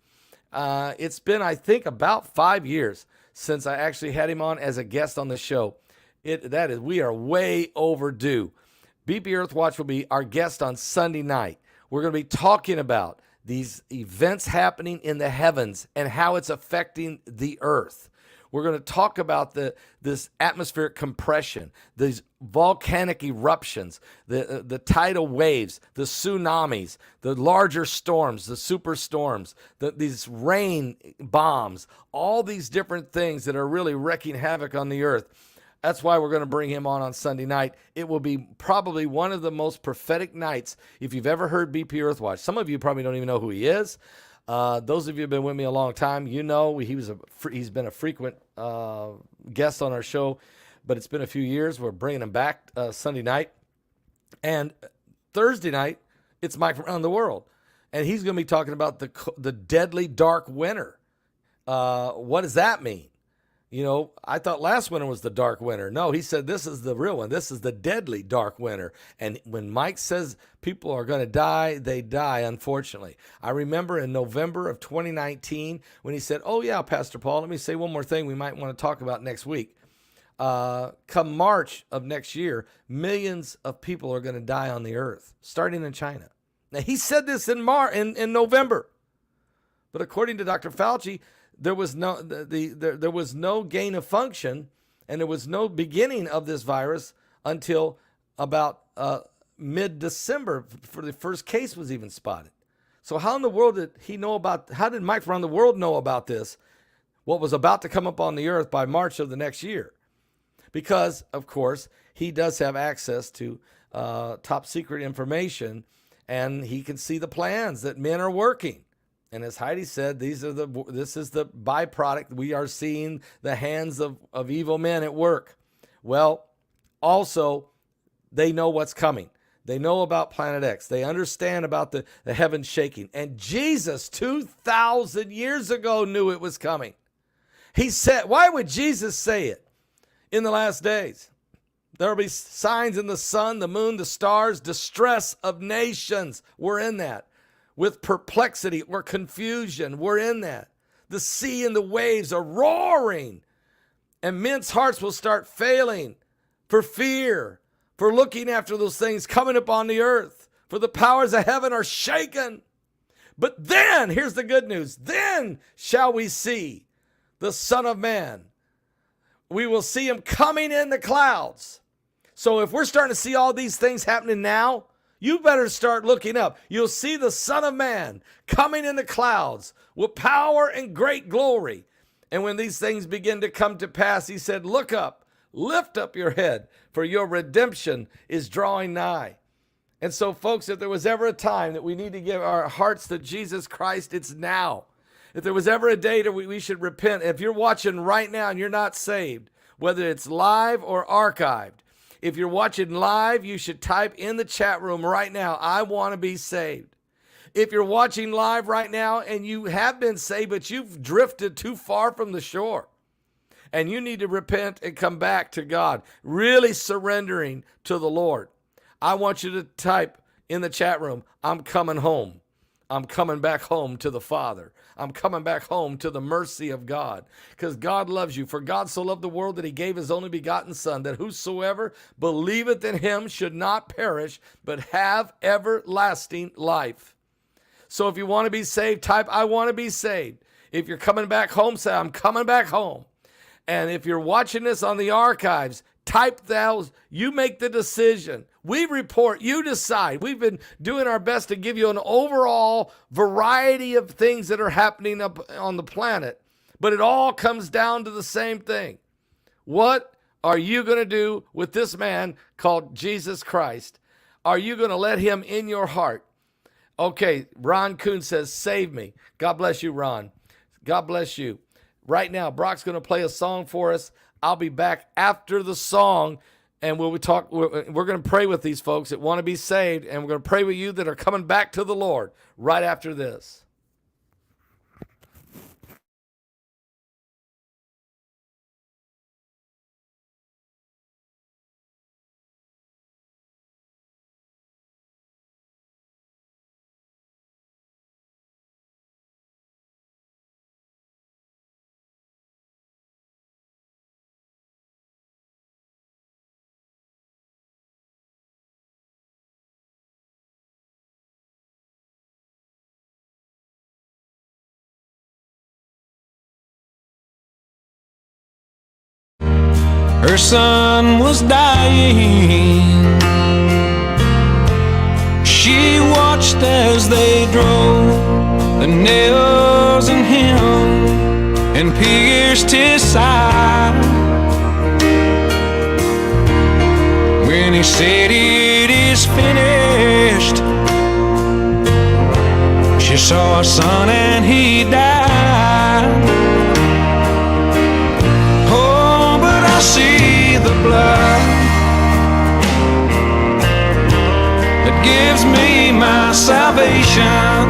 It's been, I think, about 5 years since I actually had him on as a guest on the show. We are way overdue. BP Earthwatch will be our guest on Sunday night. We're going to be talking about these events happening in the heavens and how it's affecting the earth. We're going to talk about this atmospheric compression, these volcanic eruptions, the tidal waves, the tsunamis, the larger storms, the superstorms, these rain bombs, all these different things that are really wreaking havoc on the earth. That's why we're going to bring him on Sunday night. It will be probably one of the most prophetic nights if you've ever heard BP Earthwatch. Some of you probably don't even know who he is. Those of you who have been with me a long time, you know he's been a frequent guest on our show, but it's been a few years. We're bringing him back Sunday night. And Thursday night, it's Mike from Around the World. And he's going to be talking about the deadly dark winter. What does that mean? You know, I thought last winter was the dark winter. No, he said this is the real one. This is the deadly dark winter. And when Mike says people are going to die, they die, unfortunately. I remember in November of 2019 when he said, oh, yeah, Pastor Paul, let me say one more thing we might want to talk about next week. Come March of next year, millions of people are going to die on the earth, starting in China. Now, he said this in November. But according to Dr. Fauci, there was no gain of function, and there was no beginning of this virus until about mid-December for the first case was even spotted. So how in the world did he know about? How did Mike from Around the World know about this? What was about to come up on the earth by March of the next year? Because of course he does have access to top secret information, and he can see the plans that men are working. And as Heidi said, this is the byproduct. We are seeing the hands of evil men at work. Well, also, they know what's coming. They know about Planet X. They understand about the heavens shaking. And Jesus, 2,000 years ago, knew it was coming. He said, why would Jesus say it in the last days? There will be signs in the sun, the moon, the stars, distress of nations. We're in that. With perplexity or confusion, we're in that. The sea and the waves are roaring, and men's hearts will start failing for fear, for looking after those things coming upon the earth, for the powers of heaven are shaken. But then, here's the good news, then shall we see the Son of Man. We will see him coming in the clouds. So if we're starting to see all these things happening now, you better start looking up. You'll see the Son of Man coming in the clouds with power and great glory. And when these things begin to come to pass, he said, look up, lift up your head, for your redemption is drawing nigh. And so, folks, if there was ever a time that we need to give our hearts to Jesus Christ, it's now. If there was ever a day that we should repent, if you're watching right now and you're not saved, whether it's live or archived, if you're watching live, you should type in the chat room right now, I want to be saved. If you're watching live right now and you have been saved, but you've drifted too far from the shore and you need to repent and come back to God, really surrendering to the Lord, I want you to type in the chat room, I'm coming home. I'm coming back home to the Father. I'm coming back home to the mercy of God, because God loves you. For God so loved the world that he gave his only begotten Son, that whosoever believeth in him should not perish, but have everlasting life. So if you want to be saved, type, I want to be saved. If you're coming back home, say, I'm coming back home. And if you're watching this on the archives, type those. You make the decision. We report. You decide. We've been doing our best to give you an overall variety of things that are happening up on the planet. But it all comes down to the same thing. What are you going to do with this man called Jesus Christ? Are you going to let him in your heart? Okay, Ron Kuhn says, save me. God bless you, Ron. God bless you. Right now, Brock's going to play a song for us. I'll be back after the song, and we're going to pray with these folks that want to be saved, and we're going to pray with you that are coming back to the Lord right after this. Her son was dying. She watched as they drove the nails in him and pierced his side. When he said it is finished, she saw her son and he died. I see the blood that gives me my salvation,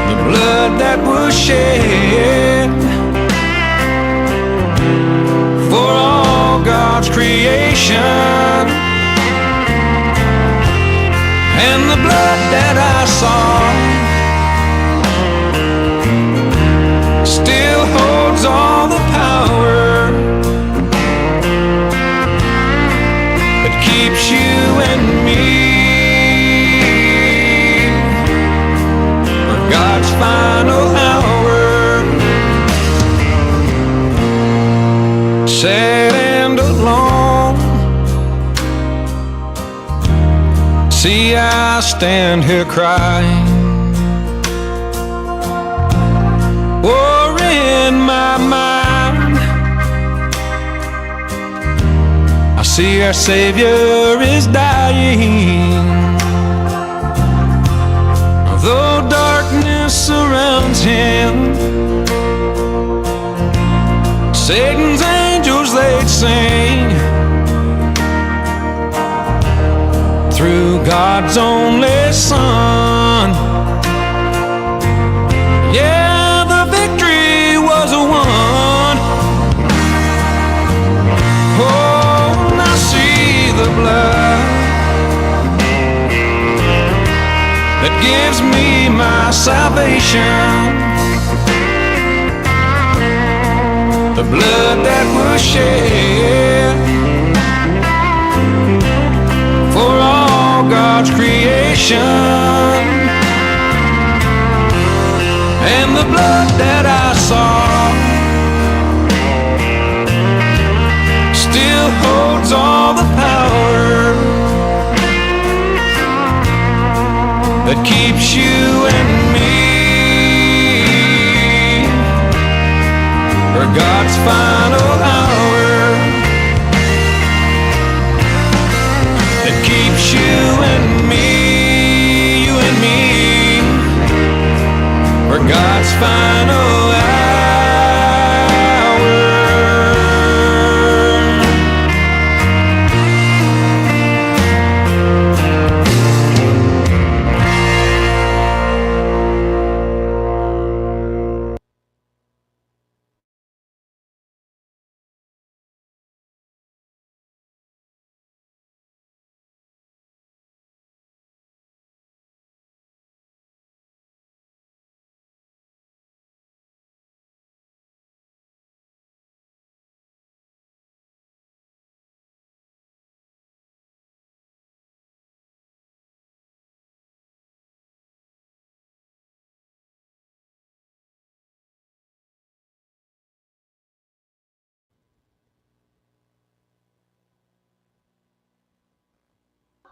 the blood that was shed for all God's creation, and the blood that I saw still holds all the power that keeps you and me for God's final hour. Sad and alone, see I stand here crying. In my mind, I see our Savior is dying. Though darkness surrounds him, Satan's angels they'd sing through God's only Son. Yeah, was a one. Oh, and I see the blood that gives me my salvation, the blood that was shed for all God's creation, and the blood that I saw still holds all the power that keeps you and me for God's final hour, that keeps you and me, you and me, for God's final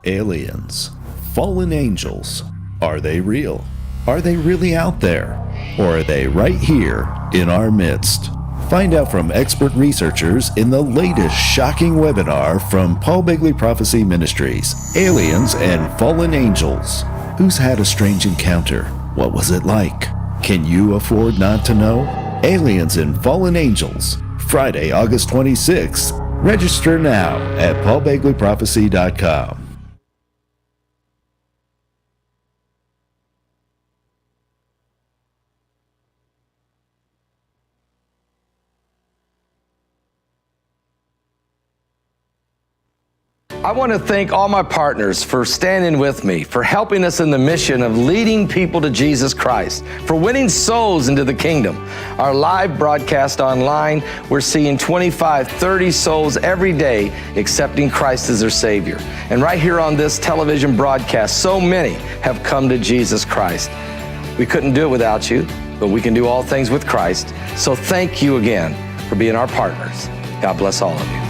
Aliens. Fallen angels. Are they real? Are they really out there? Or are they right here in our midst? Find out from expert researchers in the latest shocking webinar from Paul Begley Prophecy Ministries, Aliens and Fallen Angels. Who's had a strange encounter? What was it like? Can you afford not to know? Aliens and Fallen Angels, Friday, August 26th. Register now at paulbegleyprophecy.com. I want to thank all my partners for standing with me, for helping us in the mission of leading people to Jesus Christ, for winning souls into the kingdom. Our live broadcast online, we're seeing 25, 30 souls every day accepting Christ as their Savior. And right here on this television broadcast, so many have come to Jesus Christ. We couldn't do it without you, but we can do all things with Christ. So thank you again for being our partners. God bless all of you.